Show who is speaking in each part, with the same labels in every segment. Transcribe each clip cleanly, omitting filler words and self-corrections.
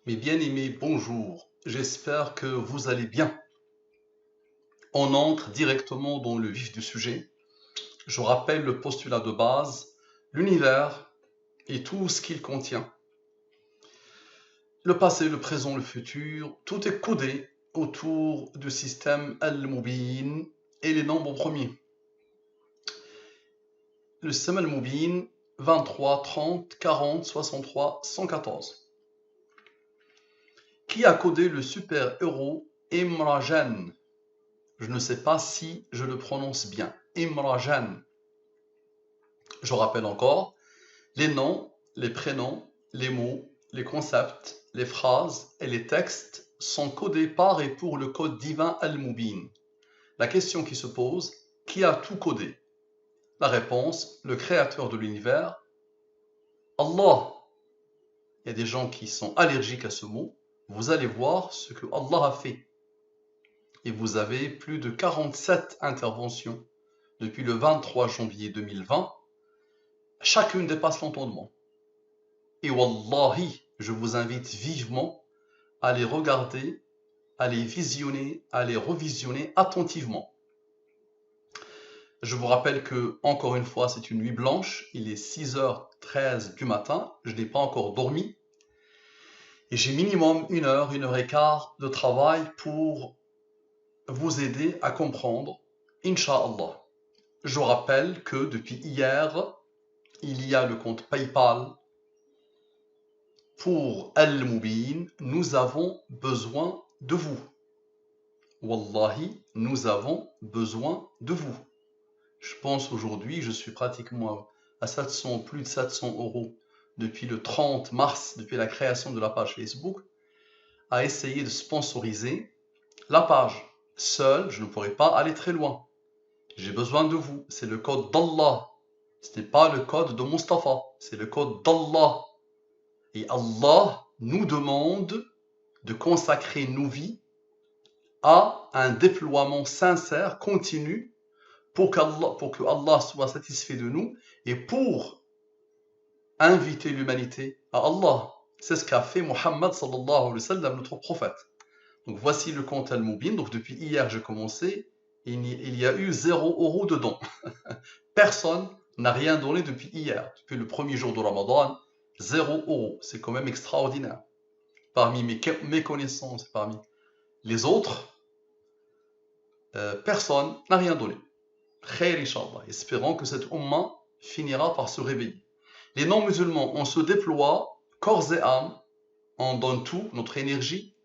Speaker 1: Mes bien-aimés, bonjour. J'espère que vous allez bien. On entre directement dans le vif du sujet. Je rappelle le postulat de base, l'univers et tout ce qu'il contient. Le passé, le présent, le futur, tout est codé autour du système Al-Mubin et les nombres premiers. Le système Al-Mubin, 23, 30, 40, 63, 114. Qui a codé le super-héros Imrajan? Je ne sais pas si je le prononce bien. Imrajan. Je rappelle encore, les noms, les prénoms, les mots, les concepts, les phrases et les textes sont codés par et pour le code divin Al-Mubin. La question qui se pose, qui a tout codé? La réponse, le créateur de l'univers, Allah. Il y a des gens qui sont allergiques à ce mot. Vous allez voir ce que Allah a fait. Et vous avez plus de 47 interventions depuis le 23 janvier 2020. Chacune dépasse l'entendement. Et wallahi, je vous invite vivement à les regarder, à les visionner, à les revisionner attentivement. Je vous rappelle que, encore une fois, c'est une nuit blanche. Il est 6h13 du matin. Je n'ai pas encore dormi. Et j'ai minimum 1 heure et quart de travail pour vous aider à comprendre, Inch'Allah. Je rappelle que depuis hier, il y a le compte PayPal pour Al-Mubin. Nous avons besoin de vous. Wallahi, nous avons besoin de vous. Je pense aujourd'hui, je suis pratiquement à 700, plus de 700 € depuis le 30 mars, depuis la création de la page Facebook, à essayer de sponsoriser la page. Seul, je ne pourrai pas aller très loin. J'ai besoin de vous. C'est le code d'Allah. Ce n'est pas le code de Mustafa. C'est le code d'Allah. Et Allah nous demande de consacrer nos vies à un déploiement sincère, continu, pour que Allah soit satisfait de nous et pour inviter l'humanité à Allah. C'est ce qu'a fait Muhammad sallallahu alayhi wa sallam, notre prophète. Donc voici le compte Al-Mubin. Donc depuis hier, j'ai commencé. Il y a eu 0 € dedans. Personne n'a rien donné depuis hier. Depuis le premier jour de Ramadan, 0 €. C'est quand même extraordinaire. Parmi mes connaissances, parmi les autres, personne n'a rien donné. Khair, Inch'Allah. Espérons que cette Ummah finira par se réveiller. Les non-musulmans, on se déploie corps et âme, on donne tout, notre énergie,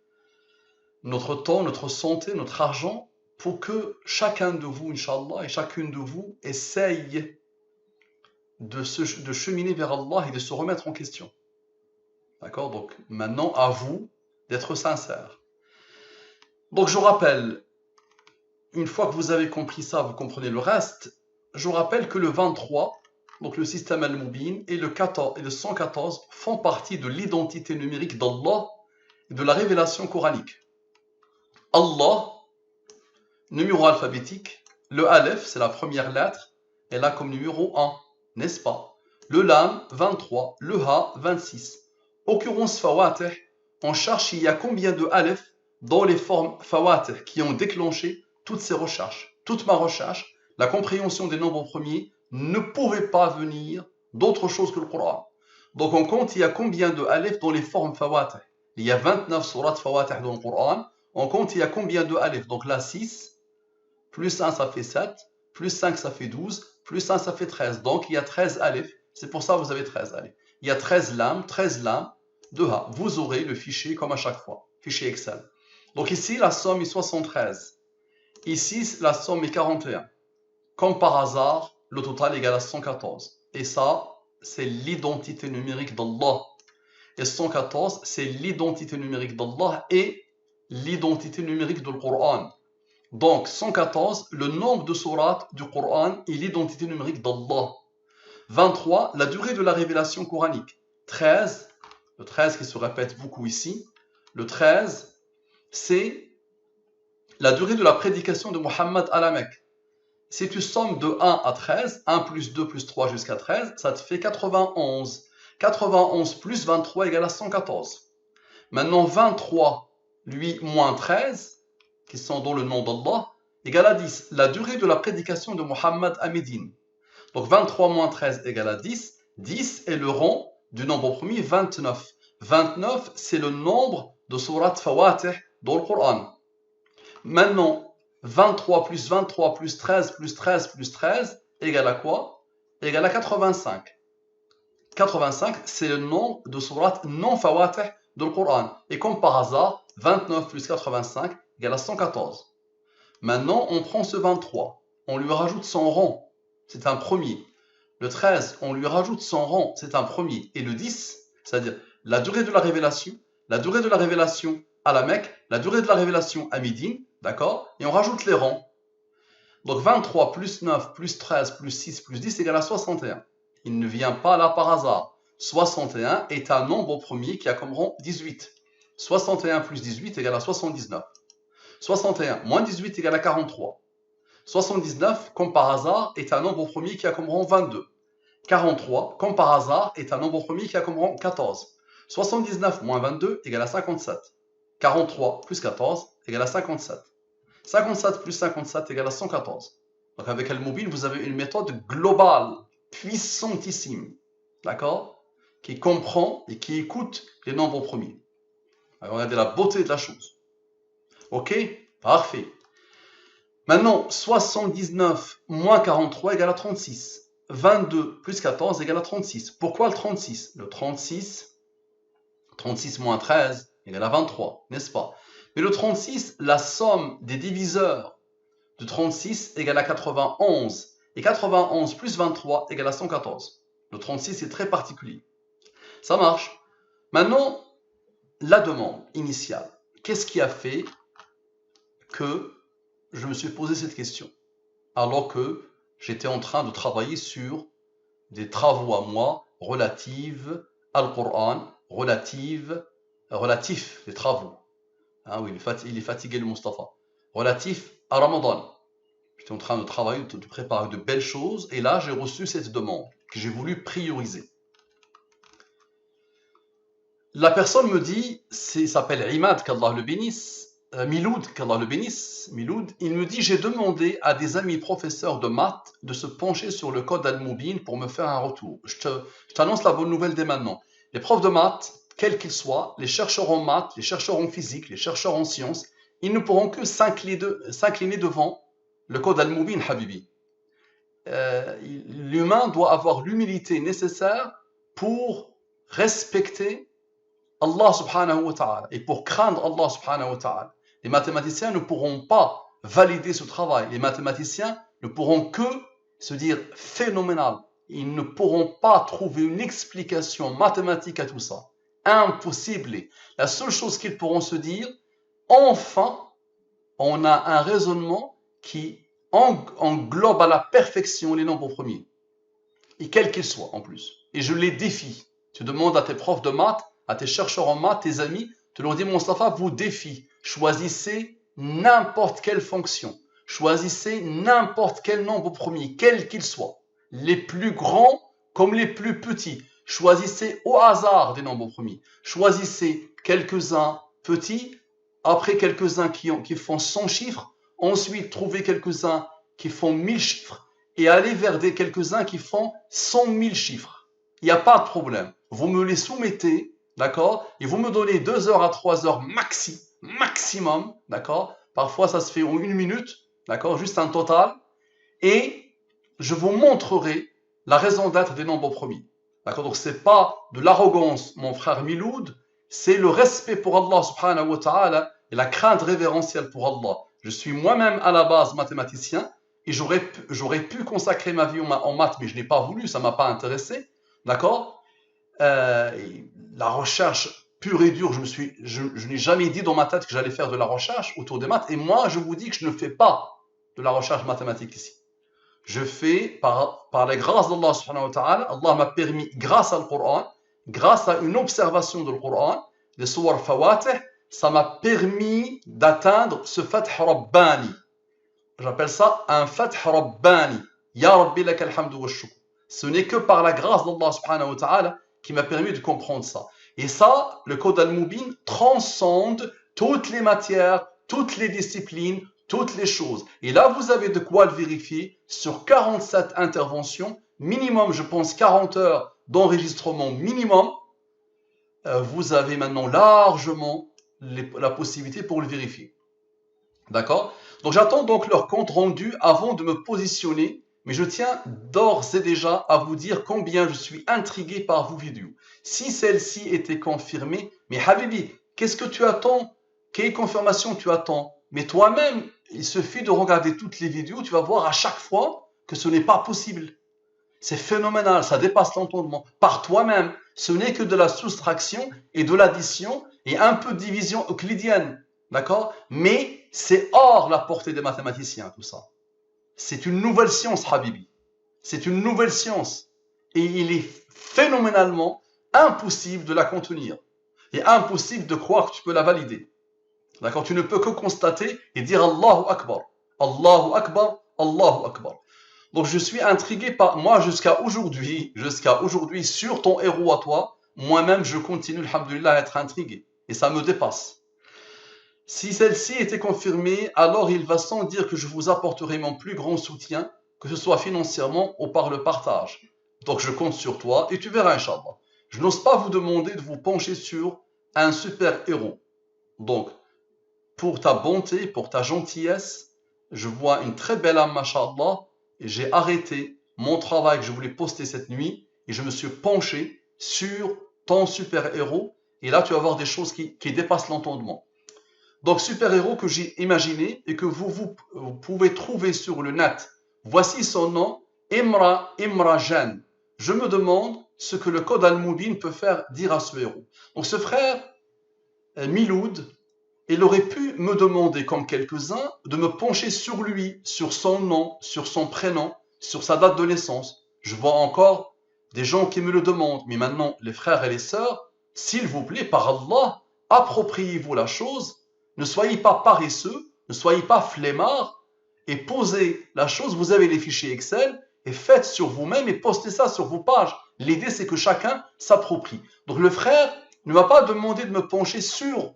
Speaker 1: notre temps, notre santé, notre argent, pour que chacun de vous, Inch'Allah, et chacune de vous essaye de cheminer vers Allah et de se remettre en question. D'accord? Donc maintenant, à vous d'être sincère. Donc je rappelle, une fois que vous avez compris ça, vous comprenez le reste, je rappelle que le 23, donc le système Al-Mubin, et le 14 et le 114 font partie de l'identité numérique d'Allah et de la révélation coranique. Allah, numéro alphabétique, le Aleph, c'est la première lettre, est là comme numéro 1, n'est-ce pas? Le Lam, 23, le Ha, 26. Occurrence Fawatih, on cherche il y a combien de Aleph dans les formes Fawatih qui ont déclenché toutes ces recherches. Toute ma recherche, la compréhension des nombres premiers, ne pouvait pas venir d'autre chose que le Coran. Donc on compte il y a combien de Aleph dans les formes Fawatih. Il y a 29 sourates Fawatih dans le Coran. On compte il y a combien de Aleph. Donc là 6, plus 1 ça fait 7, plus 5 ça fait 12, plus 1 ça fait 13. Donc il y a 13 Aleph. C'est pour ça que vous avez 13 Aleph. Il y a 13 lames de Ha. Vous aurez le fichier comme à chaque fois, fichier Excel. Donc ici la somme est 73. Ici la somme est 41. Comme par hasard, le total égale à 114. Et ça, c'est l'identité numérique d'Allah. Et 114, c'est l'identité numérique d'Allah et l'identité numérique du Coran. Donc 114, le nombre de sourates du Coran et l'identité numérique d'Allah. 23, la durée de la révélation coranique. 13, le 13 qui se répète beaucoup ici. Le 13, c'est la durée de la prédication de Muhammad à la Mecque. Si tu sommes de 1 à 13, 1 plus 2 plus 3 jusqu'à 13, ça te fait 91. 91 plus 23 égale à 114. Maintenant, 23, lui, moins 13, qui sont dans le nom d'Allah, égale à 10. La durée de la prédication de Muhammad à Médine. Donc 23 moins 13 égale à 10. 10 est le rang du nombre premier, 29. 29, c'est le nombre de surat Fawatih dans le Coran. Maintenant, 23 plus 13 plus 13 plus 13 égale à quoi? Égale à 85. 85, c'est le nombre de surat non Fawatih dans le Coran. Et comme par hasard, 29 plus 85 égale à 114. Maintenant, on prend ce 23, on lui rajoute son rang, c'est un premier. Le 13, on lui rajoute son rang, c'est un premier. Et le 10, c'est-à-dire la durée de la révélation à la Mecque, la durée de la révélation à Médine, d'accord? Et on rajoute les rangs. Donc 23 plus 9 plus 13 plus 6 plus 10 égale à 61. Il ne vient pas là par hasard. 61 est un nombre premier qui a comme rang 18. 61 plus 18 égale à 79. 61 moins 18 égale à 43. 79, comme par hasard, est un nombre premier qui a comme rang 22. 43, comme par hasard, est un nombre premier qui a comme rang 14. 79 moins 22 égale à 57. 43 plus 14 égale à 57. 57 plus 57 égale à 114. Donc avec Al-Mubin, vous avez une méthode globale, puissantissime, d'accord, qui comprend et qui écoute les nombres premiers. Alors, regardez la beauté de la chose. Ok, parfait. Maintenant, 79 moins 43 égale à 36. 22 plus 14 égale à 36. Pourquoi le 36? Le 36 moins 13 égale à 23, n'est-ce pas? Mais le 36, la somme des diviseurs de 36 égale à 91. Et 91 plus 23 égale à 114. Le 36 est très particulier. Ça marche. Maintenant, la demande initiale. Qu'est-ce qui a fait que je me suis posé cette question alors que j'étais en train de travailler sur des travaux à moi relatifs au Coran, relatifs des travaux. Hein, oui, il est fatigué le Mustafa. Relatif à Ramadan. J'étais en train de travailler, de préparer de belles choses et là j'ai reçu cette demande que j'ai voulu prioriser. La personne me dit, il s'appelle Imad, qu'Allah le bénisse, Miloud, qu'Allah le bénisse, Miloud, il me dit, j'ai demandé à des amis professeurs de maths de se pencher sur le code Al-Mubin pour me faire un retour. Je t'annonce la bonne nouvelle dès maintenant. Les profs de maths, quels qu'ils soient, les chercheurs en maths, les chercheurs en physique, les chercheurs en sciences, ils ne pourront que s'incliner devant le code Al-Mubin, Habibi. L'humain doit avoir l'humilité nécessaire pour respecter Allah subhanahu wa ta'ala et pour craindre Allah subhanahu wa ta'ala. Les mathématiciens ne pourront pas valider ce travail. Les mathématiciens ne pourront que se dire phénoménal. Ils ne pourront pas trouver une explication mathématique à tout ça. Impossible. La seule chose qu'ils pourront se dire, enfin, on a un raisonnement qui englobe à la perfection les nombres premiers. Et quels qu'ils soient en plus. Et je les défie. Tu demandes à tes profs de maths, à tes chercheurs en maths, tes amis, tu leur dis, Mustafa vous défie. Choisissez n'importe quelle fonction. Choisissez n'importe quel nombre premier, quel qu'il soit. Les plus grands comme les plus petits. Choisissez au hasard des nombres premiers. Choisissez quelques-uns petits, après quelques-uns qui font 100 chiffres, ensuite trouvez quelques-uns qui font 1000 chiffres et allez vers quelques-uns qui font 100 000 chiffres. Il n'y a pas de problème. Vous me les soumettez, d'accord? Et vous me donnez 2 heures à 3 heures maximum, d'accord? Parfois, ça se fait en 1 minute, d'accord? Juste un total. Et je vous montrerai la raison d'être des nombres premiers. D'accord? Donc, ce n'est pas de l'arrogance, mon frère Miloud, c'est le respect pour Allah subhanahu wa ta'ala et la crainte révérentielle pour Allah. Je suis moi-même à la base mathématicien et j'aurais pu consacrer ma vie en maths, mais je n'ai pas voulu, ça ne m'a pas intéressé. D'accord? La recherche pure et dure, je n'ai jamais dit dans ma tête que j'allais faire de la recherche autour des maths. Et moi, je vous dis que je ne fais pas de la recherche mathématique ici. Je fais, par la grâce d'Allah subhanahu wa ta'ala, Allah m'a permis, grâce à le Coran, grâce à une observation du Coran, des Suwar Fawatih, ça m'a permis d'atteindre ce Fath Rabbani. J'appelle ça un Fath Rabbani. Ya Rabbi lakal hamdu wa shukr. Ce n'est que par la grâce d'Allah subhanahu wa ta'ala qui m'a permis de comprendre ça. Et ça, le code Al-Mubin transcende toutes les matières, toutes les disciplines, toutes les choses. Et là, vous avez de quoi le vérifier. Sur 47 interventions, minimum, je pense, 40 heures d'enregistrement minimum, vous avez maintenant largement la possibilité pour le vérifier. D'accord? Donc j'attends donc leur compte rendu avant de me positionner, mais je tiens d'ores et déjà à vous dire combien je suis intrigué par vos vidéos. Si celle-ci était confirmée, mais Habibi, qu'est-ce que tu attends? Quelle confirmation tu attends? Mais toi-même, il suffit de regarder toutes les vidéos, tu vas voir à chaque fois que ce n'est pas possible. C'est phénoménal, ça dépasse l'entendement. Par toi-même, ce n'est que de la soustraction et de l'addition et un peu de division euclidienne. D'accord? Mais c'est hors la portée des mathématiciens, tout ça. C'est une nouvelle science, Habibi. C'est une nouvelle science. Et il est phénoménalement impossible de la contenir. Et impossible de croire que tu peux la valider. D'accord? Tu ne peux que constater et dire Allahu Akbar. Allahu Akbar, Allahu Akbar. Donc je suis intrigué par moi jusqu'à aujourd'hui, sur ton héros à toi, moi-même je continue, alhamdoulilah, à être intrigué. Et ça me dépasse. Si celle-ci était confirmée, alors il va sans dire que je vous apporterai mon plus grand soutien, que ce soit financièrement ou par le partage. Donc je compte sur toi et tu verras, Inch'Allah. Je n'ose pas vous demander de vous pencher sur un super héros. Donc, pour ta bonté, pour ta gentillesse, je vois une très belle âme, Masha'Allah, et j'ai arrêté mon travail que je voulais poster cette nuit et je me suis penché sur ton super-héros. Et là, tu vas voir des choses qui dépassent l'entendement. Donc, super-héros que j'ai imaginé et que vous pouvez trouver sur le net. Voici son nom, Imra Jan. Je me demande ce que le code Al-Mubin peut faire dire à ce héros. Donc, ce frère, Miloud, il aurait pu me demander, comme quelques-uns, de me pencher sur lui, sur son nom, sur son prénom, sur sa date de naissance. Je vois encore des gens qui me le demandent. Mais maintenant, les frères et les sœurs, s'il vous plaît, par Allah, appropriez-vous la chose. Ne soyez pas paresseux, ne soyez pas flemmards et posez la chose. Vous avez les fichiers Excel et faites sur vous-même et postez ça sur vos pages. L'idée, c'est que chacun s'approprie. Donc le frère ne m'a pas demandé de me pencher sur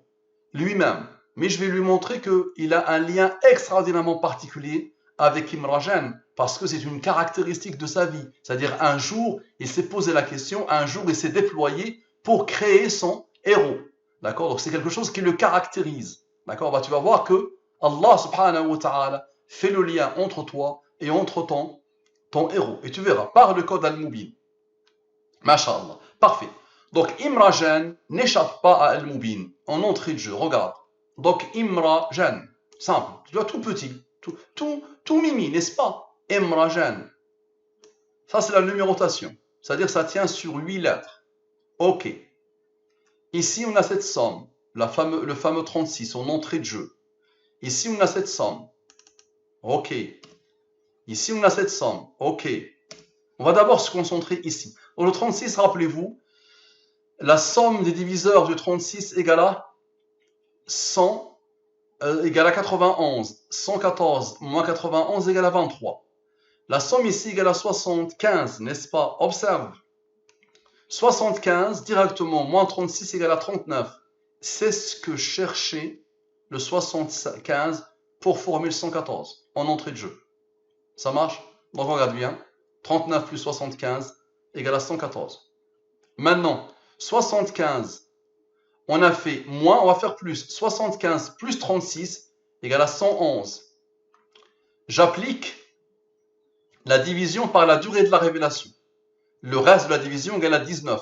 Speaker 1: lui-même, mais je vais lui montrer qu'il a un lien extraordinairement particulier avec Imra Jan, parce que c'est une caractéristique de sa vie. C'est-à-dire un jour, il s'est posé la question, un jour, il s'est déployé pour créer son héros. D'accord? Donc c'est quelque chose qui le caractérise. D'accord? Bah, tu vas voir que Allah subhanahu wa ta'ala fait le lien entre toi et entre ton héros. Et tu verras, par le code Al-Mubin. Masha'Allah. Parfait. Donc, Imra Jan n'échappe pas à Al-Mubin en entrée de jeu. Regarde. Donc, Imra Jan. Simple. Tu dois tout petit. Tout mimi, n'est-ce pas? Imra Jan. Ça, c'est la numérotation. C'est-à-dire ça tient sur 8 lettres. OK. Ici, on a cette somme. Le fameux 36 en entrée de jeu. Ici, on a cette somme. OK. Ici, on a cette somme. OK. On va d'abord se concentrer ici. Dans le 36, rappelez-vous, la somme des diviseurs du 36 égale à 100, égale à 91. 114 moins 91 égale à 23. La somme ici égale à 75, n'est-ce pas? Observe. 75 directement moins 36 égale à 39. C'est ce que cherchait le 75 pour formule 114 en entrée de jeu. Ça marche? Donc on regarde bien. 39 plus 75 égale à 114. Maintenant, 75, on a fait moins, on va faire plus. 75 plus 36 égale à 111. J'applique la division par la durée de la révélation. Le reste de la division égale à 19.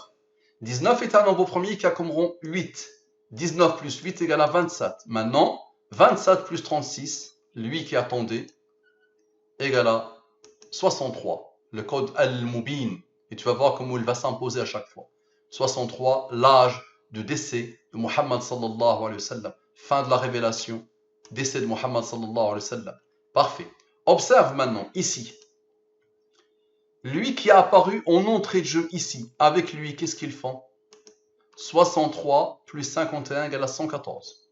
Speaker 1: 19 est un nombre premier qui a comme rond 8. 19 plus 8 égale à 27. Maintenant, 27 plus 36, lui qui attendait, égale à 63. Le code Al-Mubin. Et tu vas voir comment il va s'imposer à chaque fois. 63, l'âge de décès de Muhammad sallallahu alayhi wa sallam. Fin de la révélation, décès de Muhammad sallallahu alayhi wa sallam. Parfait. Observe maintenant, ici. Lui qui a apparu en entrée de jeu ici, avec lui, qu'est-ce qu'ils font? 63 plus 51 égale à 114.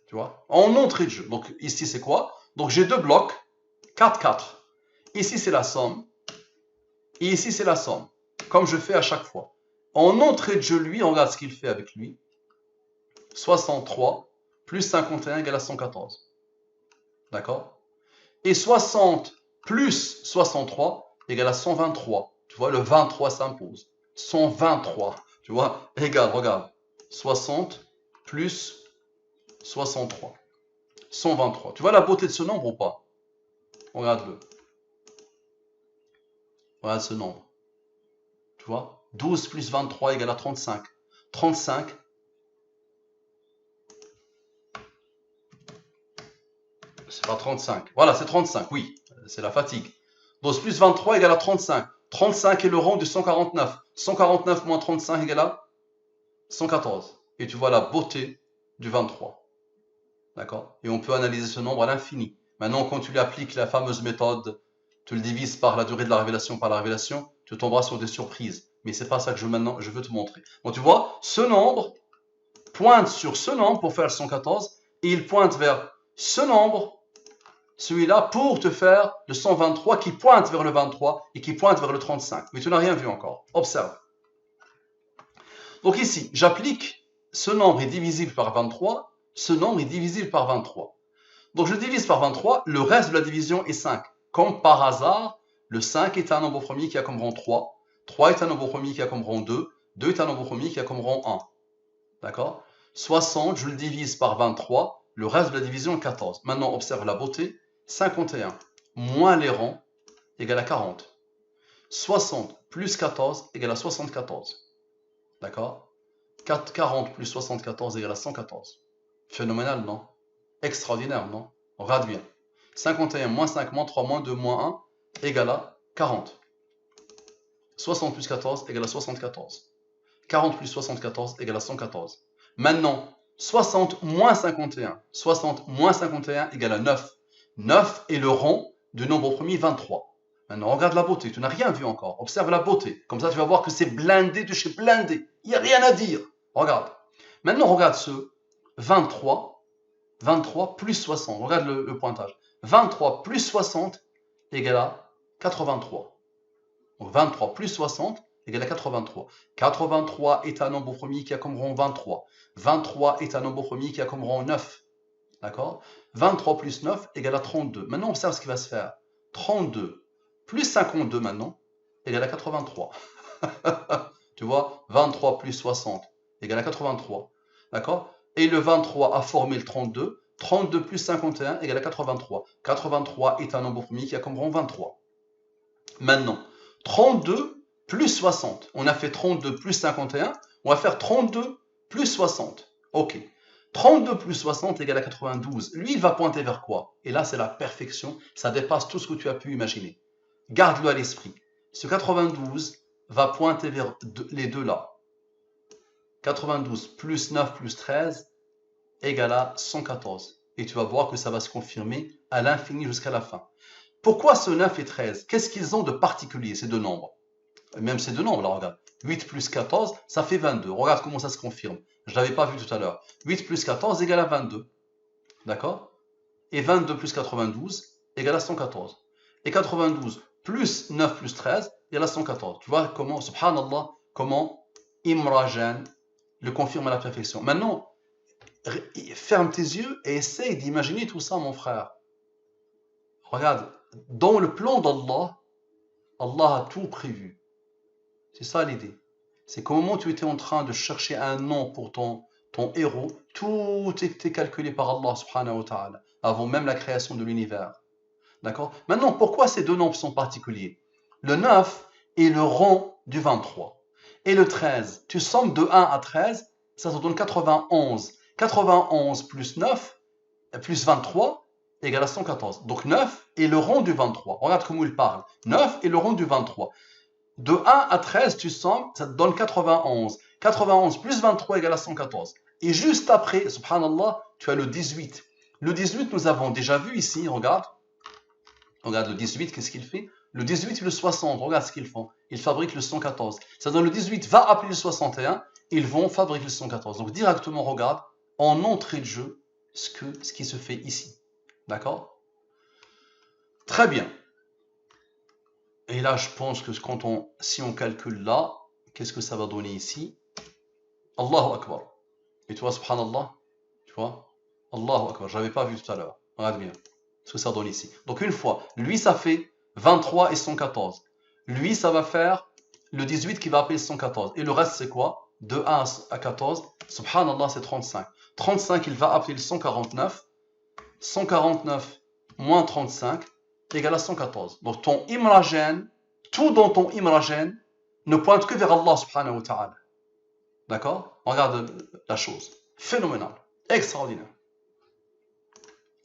Speaker 1: Tu vois? En entrée de jeu. Donc ici, c'est quoi? Donc j'ai deux blocs, 4, 4. Ici, c'est la somme. Et ici, c'est la somme, comme je fais à chaque fois. En entrée de jeu, lui, on regarde ce qu'il fait avec lui. 63 plus 51 égale à 114. D'accord? Et 60 plus 63 égale à 123. Tu vois, le 23 s'impose. 123. Tu vois, égale, regarde. 60 plus 63. 123. Tu vois la beauté de ce nombre ou pas? Regarde-le. Regarde ce nombre. Tu vois? 12 plus 23 égale à 35. 35. C'est pas 35. Voilà, c'est 35, oui. C'est la fatigue. 12 plus 23 égale à 35. 35 est le rang de 149. 149 moins 35 égale à 114. Et tu vois la beauté du 23. D'accord? Et on peut analyser ce nombre à l'infini. Maintenant, quand tu lui appliques la fameuse méthode, tu le divises par la durée de la révélation par la révélation, tu tomberas sur des surprises. Mais c'est pas ça que je veux te montrer. Bon, tu vois, ce nombre pointe sur ce nombre pour faire le 114 et il pointe vers ce nombre, celui-là, pour te faire le 123 qui pointe vers le 23 et qui pointe vers le 35. Mais tu n'as rien vu encore. Observe. Donc ici, j'applique ce nombre est divisible par 23, ce nombre est divisible par 23. Donc je divise par 23, le reste de la division est 5. Comme par hasard, le 5 est un nombre premier qui a comme rang 3, 3 est un nombre premier qui a comme rang 2, 2 est un nombre premier qui a comme rang 1. D'accord? 60, je le divise par 23, le reste de la division est 14. Maintenant, observe la beauté. 51 moins les rangs égale à 40. 60 plus 14 égale à 74. D'accord? 40 plus 74 égale à 114. Phénoménal, non? Extraordinaire, non? On regarde bien. 51 moins 5 moins 3 moins 2 moins 1 égale à 40. 60 plus 14 égale à 74. 40 plus 74 égale à 114. Maintenant, 60 moins 51. 60 moins 51 égale à 9. 9 est le rang du nombre premier 23. Maintenant, regarde la beauté. Tu n'as rien vu encore. Observe la beauté. Comme ça, tu vas voir que c'est blindé de chez blindé. Il n'y a rien à dire. Regarde. Maintenant, regarde ce 23. 23 plus 60. Regarde le pointage. 23 plus 60 égale à 83. Donc 23 plus 60 égale à 83. 83 est un nombre premier qui a comme rang 23. 23 est un nombre premier qui a comme rang 9. D'accord? 23 plus 9 égale à 32. Maintenant, observe ce qui va se faire. 32 plus 52 maintenant égale à 83. Tu vois? 23 plus 60 égale à 83. D'accord? Et le 23 a formé le 32. 32 plus 51 égale à 83. 83 est un nombre premier qui a comme rang 23. Maintenant, 32 plus 60. On a fait 32 plus 51. On va faire 32 plus 60. Ok. 32 plus 60 égale à 92. Lui, il va pointer vers quoi? Et là, c'est la perfection. Ça dépasse tout ce que tu as pu imaginer. Garde-le à l'esprit. Ce 92 va pointer vers les deux là. 92 plus 9 plus 13 égale à 114. Et tu vas voir que ça va se confirmer à l'infini jusqu'à la fin. Pourquoi ce 9 et 13? Qu'est-ce qu'ils ont de particulier, ces deux nombres? Même ces deux nombres, là, regarde. 8 plus 14, ça fait 22. Regarde comment ça se confirme. Je ne l'avais pas vu tout à l'heure. 8 plus 14 égale à 22. D'accord? Et 22 plus 92 égale à 114. Et 92 plus 9 plus 13 égale à 114. Tu vois comment, subhanallah, comment Imrajan le confirme à la perfection. Maintenant, ferme tes yeux et essaye d'imaginer tout ça, mon frère. Regarde, dans le plan d'Allah, Allah a tout prévu. C'est ça l'idée. C'est qu'au moment où tu étais en train de chercher un nom pour ton héros, tout était calculé par Allah subhanahu wa ta'ala, avant même la création de l'univers. D'accord? Maintenant, pourquoi ces deux nombres sont particuliers? Le 9 est le rang du 23. Et le 13, tu sommes de 1 à 13, ça te donne 91. 91 plus 9, plus 23, égale à 114. Donc 9 est le rang du 23. Regarde comment il parle. 9 est le rang du 23. De 1 à 13, tu sommes, ça te donne 91. 91 plus 23 égale à 114. Et juste après, subhanallah, tu as le 18. Le 18, nous avons déjà vu ici, regarde. Regarde le 18, qu'est-ce qu'il fait? Le 18 et le 60, regarde ce qu'ils font. Ils fabriquent le 114. Ça donne le 18 va appeler le 61, ils vont fabriquer le 114. Donc directement, regarde, en entrée de jeu, ce qui se fait ici. D'accord? Très bien. Et là, je pense que si on calcule là, qu'est-ce que ça va donner ici? Allahu Akbar. Et tu vois, subhanallah, tu vois, Allahu Akbar, je l'avais pas vu tout à l'heure. Regarde bien ce que ça donne ici. Donc une fois, lui ça fait 23 et 114. Lui ça va faire le 18 qui va appeler 114. Et le reste c'est quoi? De 1 à 14, subhanallah c'est 35. 35 il va appeler le 149. 149 moins 35 égale à 114. Donc ton imrajène, tout dans ton imrajène ne pointe que vers Allah subhanahu wa ta'ala. D'accord? Regarde la chose. Phénoménal. Extraordinaire.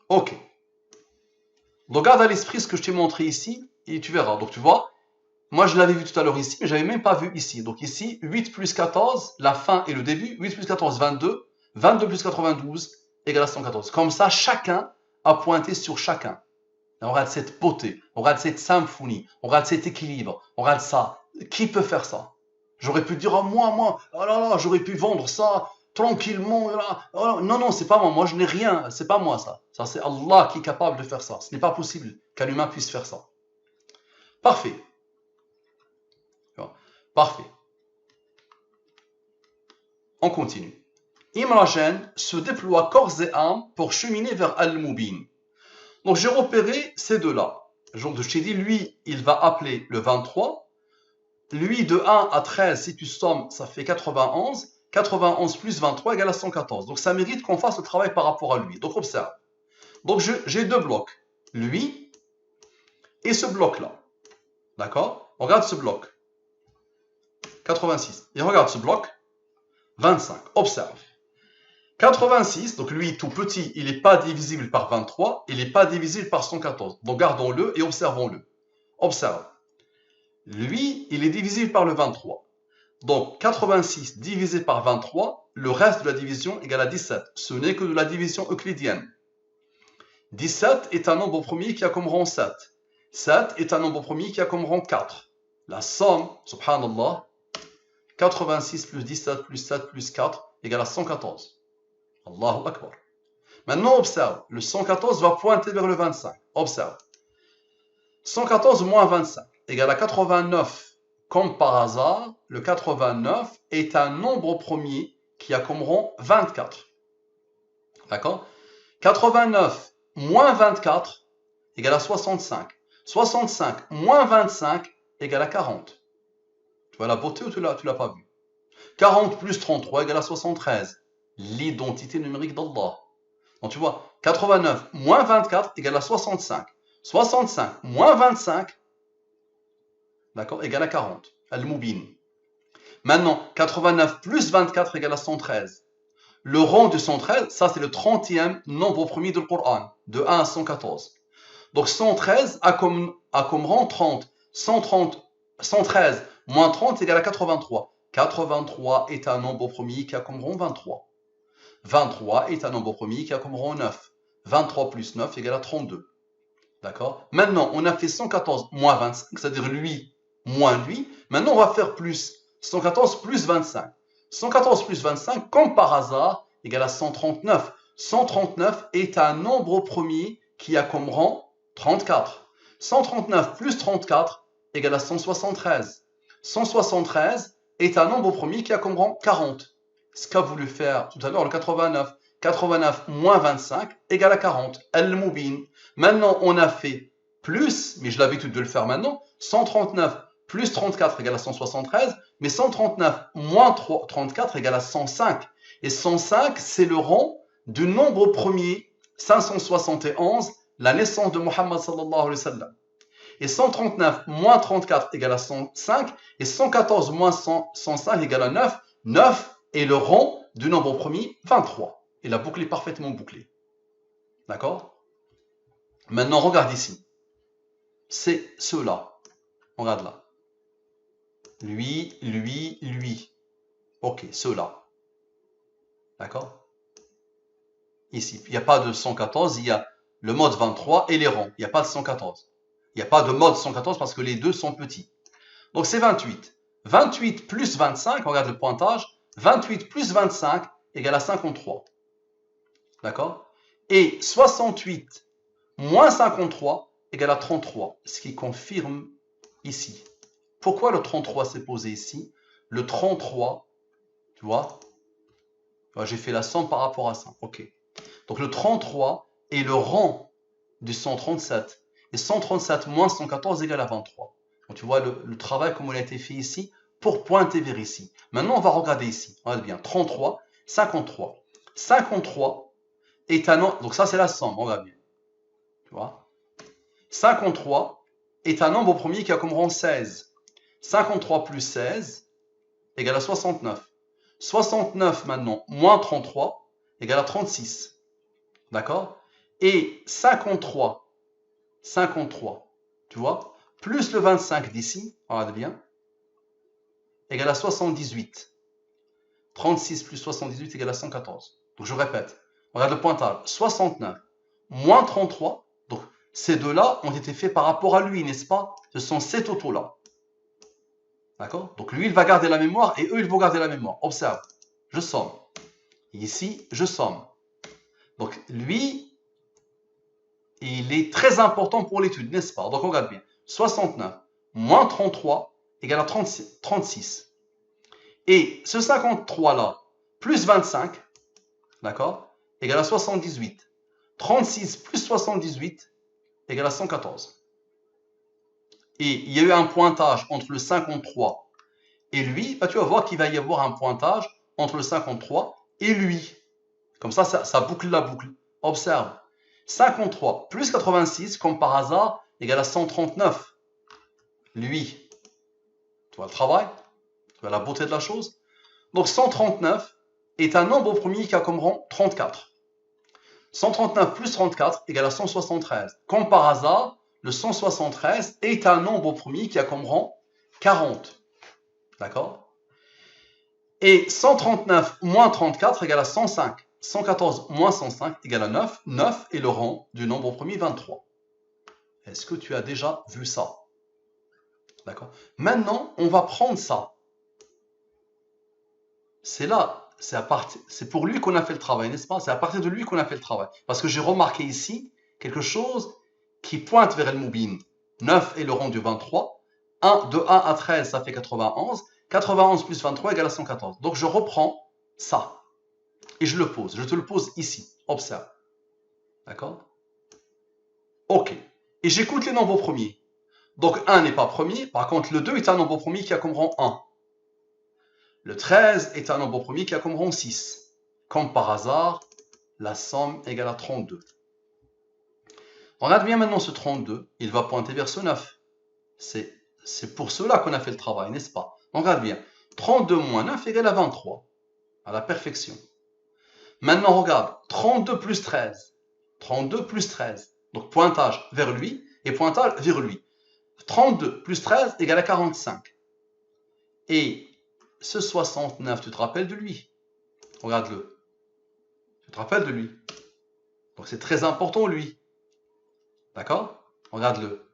Speaker 1: Ok. Donc garde à l'esprit ce que je t'ai montré ici et tu verras. Donc tu vois, moi je l'avais vu tout à l'heure ici, mais je n'avais même pas vu ici. Donc ici, 8 plus 14, la fin et le début, 8 plus 14, 22, 22 plus 92 égale à 114. Comme ça, chacun a pointé sur chacun. On regarde cette beauté, on regarde cette symphonie, on regarde cet équilibre, on regarde ça. Qui peut faire ça? J'aurais pu dire, oh, moi, oh là là, j'aurais pu vendre ça tranquillement. Oh là. Non, non, c'est pas moi, je n'ai rien, c'est pas moi ça. Ça, c'est Allah qui est capable de faire ça. Ce n'est pas possible qu'un humain puisse faire ça. Parfait. Parfait. On continue. Imrajène se déploie corps et âme pour cheminer vers Al-Mubin. Donc j'ai repéré ces deux-là. Donc je t'ai dit, lui, il va appeler le 23. Lui, de 1 à 13, si tu sommes, ça fait 91. 91 plus 23 égale à 114. Donc ça mérite qu'on fasse le travail par rapport à lui. Donc observe. Donc j'ai deux blocs. Lui et ce bloc-là. D'accord? Regarde ce bloc. 86. Et regarde ce bloc. 25. Observe. 86, donc lui tout petit, il n'est pas divisible par 23, il n'est pas divisible par 114. Donc gardons-le et observons-le. Observe. Lui, il est divisible par le 23. Donc 86 divisé par 23, le reste de la division égale à 17. Ce n'est que de la division euclidienne. 17 est un nombre premier qui a comme rang 7. 7 est un nombre premier qui a comme rang 4. La somme, subhanallah, 86 plus 17 plus 7 plus 4 égale à 114. Allahu Akbar. Maintenant, observe. Le 114 va pointer vers le 25. Observe. 114 moins 25 égale à 89. Comme par hasard, le 89 est un nombre premier qui a comme rang 24. D'accord? 89 moins 24 égale à 65. 65 moins 25 égale à 40. Tu vois la beauté ou tu l'as pas vu? 40 plus 33 égale à 73. L'identité numérique d'Allah. Donc tu vois, 89 moins 24 égale à 65. 65 moins 25, d'accord, égale à 40. Al-Mubin. Maintenant, 89 plus 24 égale à 113. Le rang de 113, ça c'est le 30e nombre premier du Coran, de 1 à 114. Donc 113 a comme rang 30. 113 moins 30 égale à 83. 83 est un nombre premier qui a comme rang 23. 23 est un nombre premier qui a comme rang 9. 23 plus 9 égale à 32. D'accord? Maintenant, on a fait 114 moins 25, c'est-à-dire lui moins lui. Maintenant, on va faire plus. 114 plus 25. 114 plus 25, comme par hasard, égale à 139. 139 est un nombre premier qui a comme rang 34. 139 plus 34 égale à 173. 173 est un nombre premier qui a comme rang 40. Ce qu'a voulu faire tout à l'heure le 89. 89 moins 25 égale à 40. Al-Mubin. Maintenant, on a fait plus, mais j'ai l'habitude de le faire maintenant. 139 plus 34 égale à 173. Mais 139 moins 34 égale à 105. Et 105, c'est le rang du nombre premier 571, la naissance de Muhammad sallallahu alayhi wa sallam. Et 139 moins 34 égale à 105. Et 114 moins 105 égale à 9. 9 est le rang du nombre premier 23. Et la boucle est parfaitement bouclée. D'accord? Maintenant, regarde ici. C'est ceux-là. Regarde là. Lui, lui, lui. Ok, ceux-là. D'accord? Ici. Il n'y a pas de 114, il y a le mode 23 et les rangs. Il n'y a pas de 114. Il n'y a pas de mode 114 parce que les deux sont petits. Donc c'est 28. 28 plus 25, regarde le pointage. 28 plus 25 égale à 53. D'accord? Et 68 moins 53 égale à 33, ce qui confirme ici. Pourquoi le 33 s'est posé ici? le 33, tu vois, j'ai fait la somme par rapport à ça. Ok. Donc le 33 est le rang du 137. Et 137 moins 114 égale à 23. Donc tu vois le travail comme il a été fait ici pour pointer vers ici. Maintenant, on va regarder ici. Regarde bien. 33, 53. 53 est un nombre. Donc ça, c'est la somme. Regarde bien. Tu vois 53 est un nombre premier qui a comme rang 16. 53 plus 16 égale à 69. 69 maintenant, moins 33 égale à 36. D'accord? Et 53, tu vois, plus le 25 d'ici, regarde bien, égale à 78. 36 plus 78 égale à 114. Donc je répète, regarde le pointage, 69 moins 33, donc ces deux-là ont été faits par rapport à lui, n'est-ce pas? Ce sont ces totaux-là. D'accord? Donc lui, il va garder la mémoire et eux, ils vont garder la mémoire. Observe, je somme. Ici, je somme. Donc lui, il est très important pour l'étude, n'est-ce pas? Donc on regarde bien. 69 moins 33 égale à 36. Et ce 53-là, plus 25, d'accord, égale à 78. 36 plus 78 égale à 114. Et il y a eu un pointage entre le 53 et lui. Bah, tu vas voir qu'il va y avoir un pointage entre le 53 et lui. Comme ça boucle la boucle. Observe. 53 plus 86, comme par hasard, égale à 139. Lui. Tu vois le travail? Tu vois la beauté de la chose? Donc 139 est un nombre premier qui a comme rang 34. 139 plus 34 égale à 173. Comme par hasard, le 173 est un nombre premier qui a comme rang 40. D'accord? Et 139 moins 34 égale à 105. 114 moins 105 égale à 9. 9 est le rang du nombre premier 23. Est-ce que tu as déjà vu ça? D'accord? Maintenant, on va prendre ça. C'est là, c'est pour lui qu'on a fait le travail, n'est-ce pas? C'est à partir de lui qu'on a fait le travail. Parce que j'ai remarqué ici quelque chose qui pointe vers le Moubin. 9 est le rang du 23. De 1 à 13, ça fait 91. 91 plus 23 égale à 114. Donc je reprends ça. Et je le pose. Je te le pose ici. Observe. D'accord? Ok. Et j'écoute les nombres premiers. Donc 1 n'est pas premier. Par contre, le 2 est un nombre premier qui a comme rang 1. Le 13 est un nombre premier qui a comme rang 6. Comme par hasard, la somme égale à 32. Regarde bien maintenant ce 32, il va pointer vers ce 9. C'est pour cela qu'on a fait le travail, n'est-ce pas? Regarde bien, 32 moins 9 égale à 23, à la perfection. Maintenant regarde, 32 plus 13, 32 plus 13, donc pointage vers lui et pointage vers lui. 32 plus 13 égale à 45. Et ce 69, tu te rappelles de lui? Regarde-le. Tu te rappelles de lui? Donc c'est très important lui. D'accord? Regarde-le.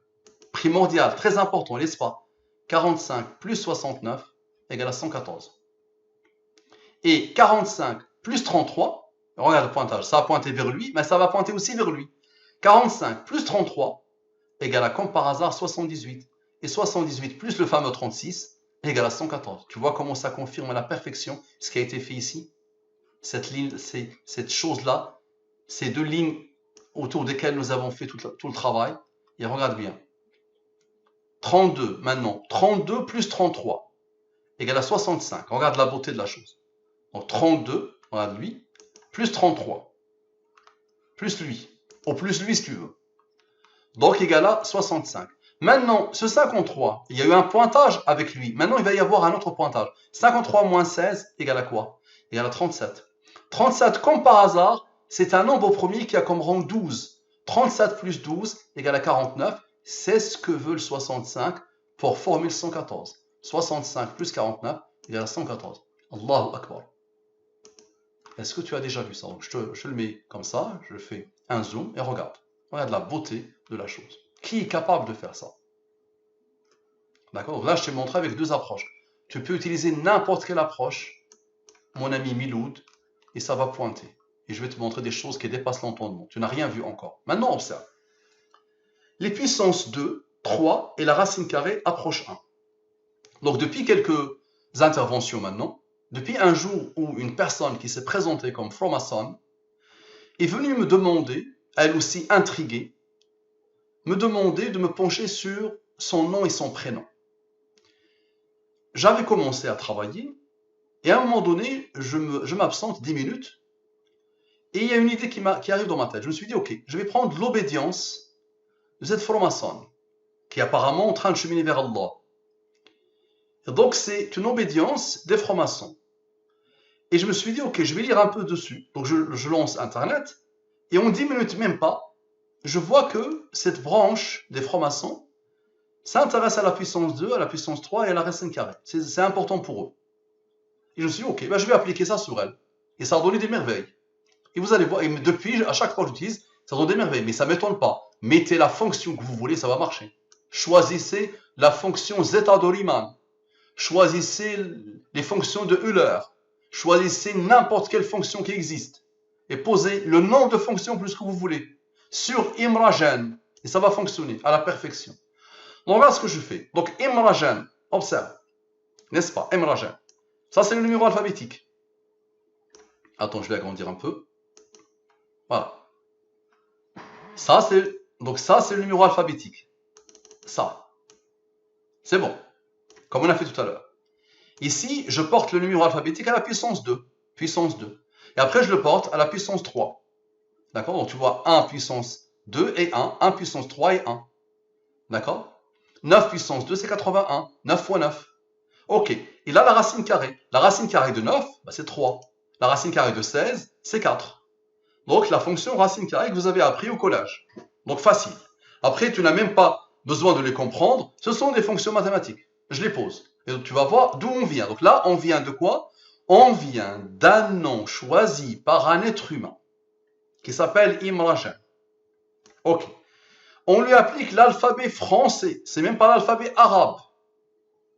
Speaker 1: Primordial, très important, n'est-ce pas? 45 plus 69 égale à 114. Et 45 plus 33, regarde le pointage, ça a pointé vers lui, mais ça va pointer aussi vers lui. 45 plus 33 égale à, comme par hasard, 78. Et 78 plus le fameux 36 égale à 114. Tu vois comment ça confirme à la perfection ce qui a été fait ici? Cette ligne, cette chose-là, ces deux lignes autour desquelles nous avons fait tout le travail. Et regarde bien. 32, maintenant. 32 plus 33 égale à 65. Regarde la beauté de la chose. Donc 32, regarde lui, plus 33, plus lui, ou plus lui si tu veux. Donc égale à 65. Maintenant, ce 53, il y a eu un pointage avec lui. Maintenant, il va y avoir un autre pointage. 53 moins 16 égale à quoi? Égale à 37. 37, comme par hasard, c'est un nombre premier qui a comme rang 12. 37 plus 12 égale à 49. C'est ce que veut le 65 pour formule 114. 65 plus 49 égale à 114. Allahu Akbar. Est-ce que tu as déjà vu ça? Donc je le mets comme ça, je fais un zoom et regarde. Regarde la beauté de la chose. Qui est capable de faire ça? D'accord? Là, je t'ai montré avec deux approches. Tu peux utiliser n'importe quelle approche, mon ami Miloud, et ça va pointer. Et je vais te montrer des choses qui dépassent l'entendement. Tu n'as rien vu encore. Maintenant, observe. Les puissances 2, 3 et la racine carrée approchent 1. Donc, depuis quelques interventions maintenant, depuis un jour où une personne qui s'est présentée comme franc-maçon est venue me demander, elle aussi intriguée, me demander de me pencher sur son nom et son prénom. J'avais commencé à travailler et à un moment donné, je m'absente 10 minutes et il y a une idée qui arrive dans ma tête. Je me suis dit, ok, je vais prendre l'obédience de cette franc-maçonne qui est apparemment en train de cheminer vers Allah. Et donc c'est une obédience des francs-maçons. Et je me suis dit, ok, je vais lire un peu dessus. Donc je lance Internet et en 10 minutes même pas, je vois que cette branche des francs-maçons s'intéresse à la puissance 2, à la puissance 3 et à la racine carrée. C'est important pour eux. Et je me suis dit, ok, ben je vais appliquer ça sur elle. Et ça a donné des merveilles. Et vous allez voir, et depuis, à chaque fois que j'utilise, ça donne des merveilles. Mais ça ne m'étonne pas. Mettez la fonction que vous voulez, ça va marcher. Choisissez la fonction zeta de Riemann. Choisissez les fonctions de Euler. Choisissez n'importe quelle fonction qui existe. Et posez le nombre de fonctions plus que vous voulez. Sur Imragen. Et ça va fonctionner à la perfection. Donc voilà ce que je fais. Donc Imragen, observe. N'est-ce pas? Imragen. Ça c'est le numéro alphabétique. Attends, je vais agrandir un peu. Voilà. Ça c'est le numéro alphabétique. Ça. C'est bon. Comme on a fait tout à l'heure. Ici, je porte le numéro alphabétique à la puissance 2. Puissance 2. Et après, je le porte à la puissance 3. D'accord? Donc tu vois 1 puissance 2 et 1. 1 puissance 3 et 1. D'accord? 9 puissance 2, c'est 81. 9 fois 9. Ok. Et là, la racine carrée. La racine carrée de 9, bah, c'est 3. La racine carrée de 16, c'est 4. Donc, la fonction racine carrée que vous avez appris au collège. Donc, facile. Après, tu n'as même pas besoin de les comprendre. Ce sont des fonctions mathématiques. Je les pose. Et donc, tu vas voir d'où on vient. Donc là, on vient de quoi? On vient d'un nom choisi par un être humain qui s'appelle Imragen. Ok. On lui applique l'alphabet français. C'est même pas l'alphabet arabe.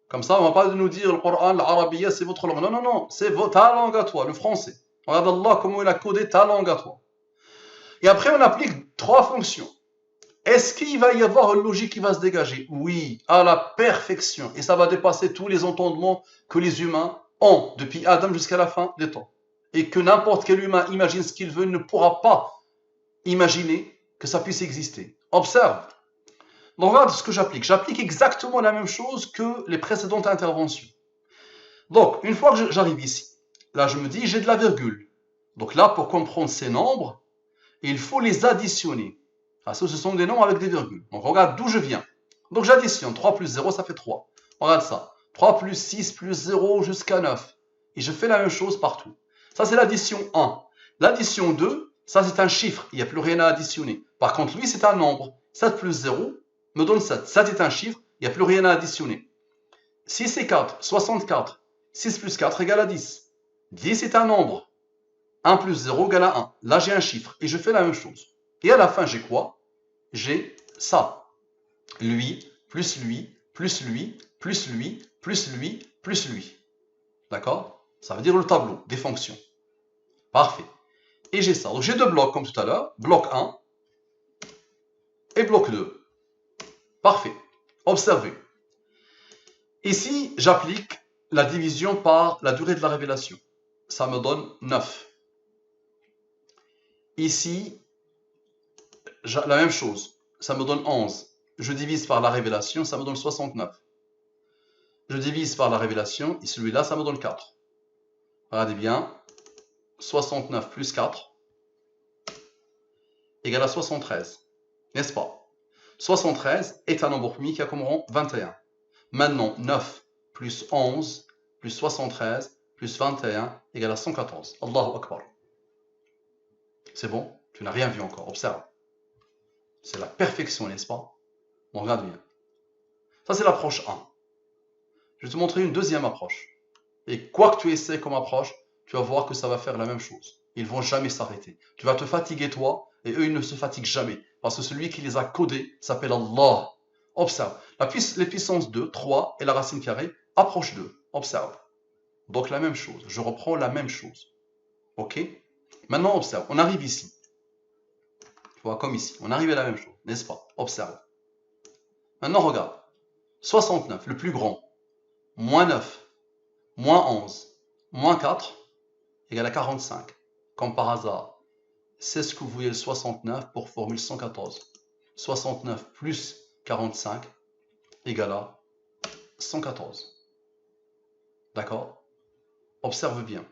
Speaker 1: Comme ça, on ne va pas nous dire le Coran, l'arabiya, c'est votre langue. Non, non, non. C'est ta langue à toi, le français. Regarde Allah comment il a codé ta langue à toi. Et après, on applique 3 fonctions. Est-ce qu'il va y avoir une logique qui va se dégager? Oui, à la perfection. Et ça va dépasser tous les entendements que les humains ont depuis Adam jusqu'à la fin des temps. Et que n'importe quel humain imagine ce qu'il veut, ne pourra pas imaginer que ça puisse exister. Observe. Donc voilà ce que j'applique. J'applique exactement la même chose que les précédentes interventions. Donc, une fois que j'arrive ici, là je me dis, j'ai de la virgule. Donc là, pour comprendre ces nombres, il faut les additionner. Parce que ce sont des nombres avec des virgules. Donc regarde d'où je viens. Donc j'additionne. 3 plus 0, ça fait 3. Regarde ça. 3 plus 6 plus 0 jusqu'à 9. Et je fais la même chose partout. Ça, c'est l'addition 1. L'addition 2, ça, c'est un chiffre. Il n'y a plus rien à additionner. Par contre, lui, c'est un nombre. 7 plus 0 me donne 7. 7 est un chiffre. Il n'y a plus rien à additionner. 6 et 4, 64. 6 plus 4 égale à 10. 10 est un nombre. 1 plus 0 égale à 1. Là, j'ai un chiffre. Et je fais la même chose. Et à la fin, j'ai quoi? J'ai ça. Lui, plus lui, plus lui, plus lui, plus lui, plus lui. D'accord? Ça veut dire le tableau des fonctions. Parfait. Et j'ai ça. Donc j'ai 2 blocs comme tout à l'heure. Bloc 1 et bloc 2. Parfait. Observez. Ici, j'applique la division par la durée de la révélation. Ça me donne 9. Ici, la même chose. Ça me donne 11. Je divise par la révélation, ça me donne 69. Je divise par la révélation, et celui-là, ça me donne 4. Regardez bien. 69 plus 4 égale à 73. N'est-ce pas? 73 est un nombre primi qui a comme rang 21. Maintenant, 9 plus 11 plus 73 plus 21 égale à 114. Allahu Akbar. C'est bon? Tu n'as rien vu encore. Observe. C'est la perfection, n'est-ce pas? On regarde bien. Ça, c'est l'approche 1. Je vais te montrer une deuxième approche. Et quoi que tu essaies comme approche, tu vas voir que ça va faire la même chose. Ils ne vont jamais s'arrêter. Tu vas te fatiguer toi, et eux, ils ne se fatiguent jamais. Parce que celui qui les a codés s'appelle Allah. Observe. Les puissances 2, 3 et la racine carrée, approche 2. Observe. Donc la même chose. Je reprends la même chose. Ok? Maintenant, observe. On arrive ici. Tu vois, comme ici. On arrive à la même chose, n'est-ce pas? Observe. Maintenant, regarde. 69, le plus grand. Moins 9. moins 11, moins 4, égale à 45. Comme par hasard, c'est ce que vous voyez le 69 pour formule 114. 69 plus 45 égale à 114. D'accord? Observe bien.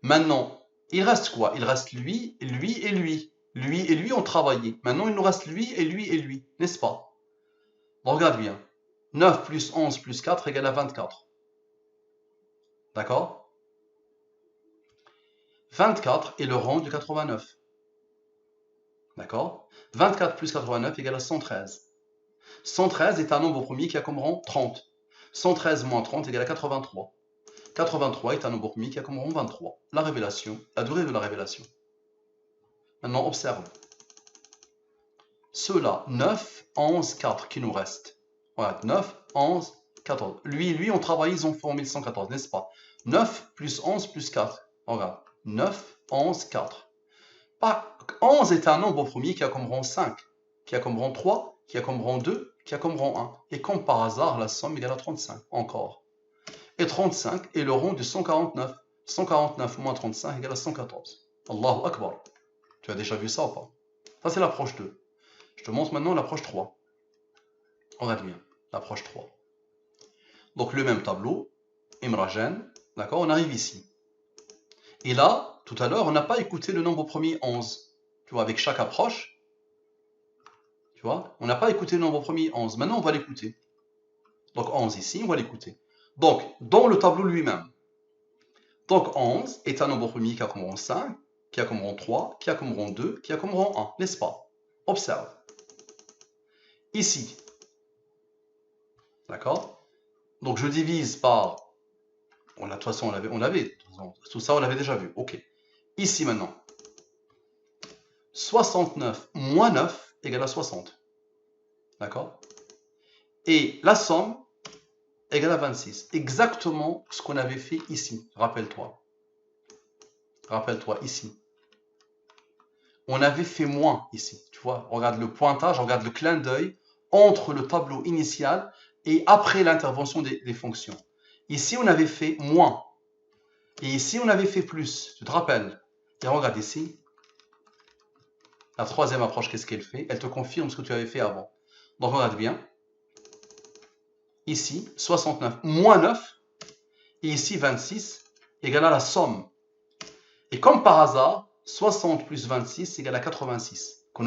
Speaker 1: Maintenant, il reste quoi? Il reste lui, lui et lui. Lui et lui ont travaillé. Maintenant, il nous reste lui et lui et lui, n'est-ce pas? Regarde bien. 9 plus 11 plus 4 égale à 24. D'accord? 24 est le rang du 89. D'accord? 24 plus 89 égale à 113. 113 est un nombre premier qui a comme rang 30. 113 moins 30 égale à 83. 83 est un nombre premier qui a comme rang 23. La révélation, la durée de la révélation. Maintenant, observe. Ceux-là, 9, 11, 4 qui nous restent. Voilà, 9, 11, 14. Lui et lui ont travaillé, ils ont formé 114, n'est-ce pas? 9 plus 11 plus 4. Regarde. 9, 11, 4. 11 est un nombre premier qui a comme rang 5, qui a comme rang 3, qui a comme rang 2, qui a comme rang 1. Et comme par hasard, la somme égale à 35, encore. Et 35 est le rang de 149. 149 moins 35 égale à 114. Allahu Akbar. Tu as déjà vu ça ou pas? Ça, c'est l'approche 2. Je te montre maintenant l'approche 3. Regarde bien, l'approche 3. Donc, le même tableau, Imragen, d'accord, on arrive ici. Et là, tout à l'heure, on n'a pas écouté le nombre premier 11. Tu vois, avec chaque approche, tu vois, on n'a pas écouté le nombre premier 11. Maintenant, on va l'écouter. Donc, 11 ici, on va l'écouter. Donc, dans le tableau lui-même, donc 11 est un nombre premier qui a comme rang 5, qui a comme rang 3, qui a comme rang 2, qui a comme rang 1, n'est-ce pas? Observe. Ici, d'accord? Donc, je divise par... de toute façon, on l'avait. Tout ça, on l'avait déjà vu. OK. Ici, maintenant. 69 moins 9 égale à 60. D'accord? Et la somme égale à 26. Exactement ce qu'on avait fait ici. Rappelle-toi. Rappelle-toi, ici. On avait fait moins ici. Tu vois, regarde le pointage, regarde le clin d'œil entre le tableau initial et après l'intervention des fonctions. Ici, on avait fait moins. Et ici, on avait fait plus. Tu te rappelles? Et regarde ici. La troisième approche, qu'est-ce qu'elle fait? Elle te confirme ce que tu avais fait avant. Donc, regarde bien. Ici, 69 moins 9. Et ici, 26 égale à la somme. Et comme par hasard, 60 plus 26 égale à 86, que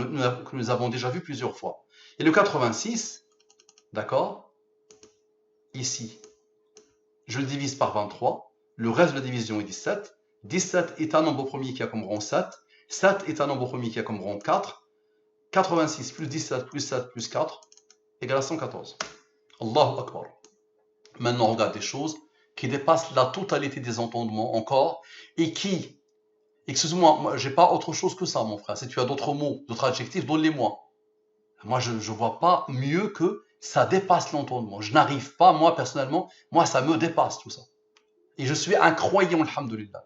Speaker 1: nous avons déjà vu plusieurs fois. Et le 86, d'accord, ici, je le divise par 23. Le reste de la division est 17. 17 est un nombre premier qui a comme rang 7. 7 est un nombre premier qui a comme rang 4. 86 plus 17 plus 7 plus 4 égale à 114. Allahu Akbar. Maintenant, on regarde des choses qui dépassent la totalité des entendements encore et qui, excuse-moi, j'ai pas autre chose que ça, mon frère. Si tu as d'autres mots, d'autres adjectifs, donne-les-moi. Moi, je ne vois pas mieux que ça dépasse l'entendement. Je n'arrive pas, moi, personnellement, moi, ça me dépasse tout ça. Et je suis un croyant, alhamdoulilah,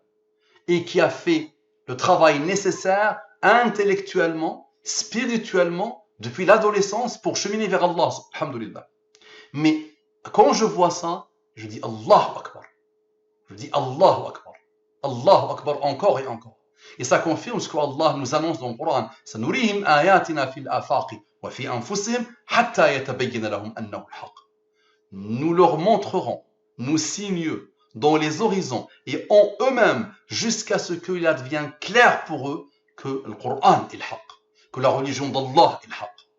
Speaker 1: et qui a fait le travail nécessaire intellectuellement, spirituellement, depuis l'adolescence pour cheminer vers Allah, alhamdoulilah. Mais quand je vois ça, je dis Allahu Akbar. Je dis Allahu Akbar. Allahu Akbar encore et encore. Et ça confirme ce que Allah nous annonce dans le Coran. Sanurihim ayatina fil afaqi wa fi anfusihim hatta yatabayyana lahum annahu al-haq. Nous leur montrerons nos signes dans les horizons et en eux-mêmes jusqu'à ce qu'il advienne clair pour eux que le Coran est le haq, que la religion d'Allah est le haq.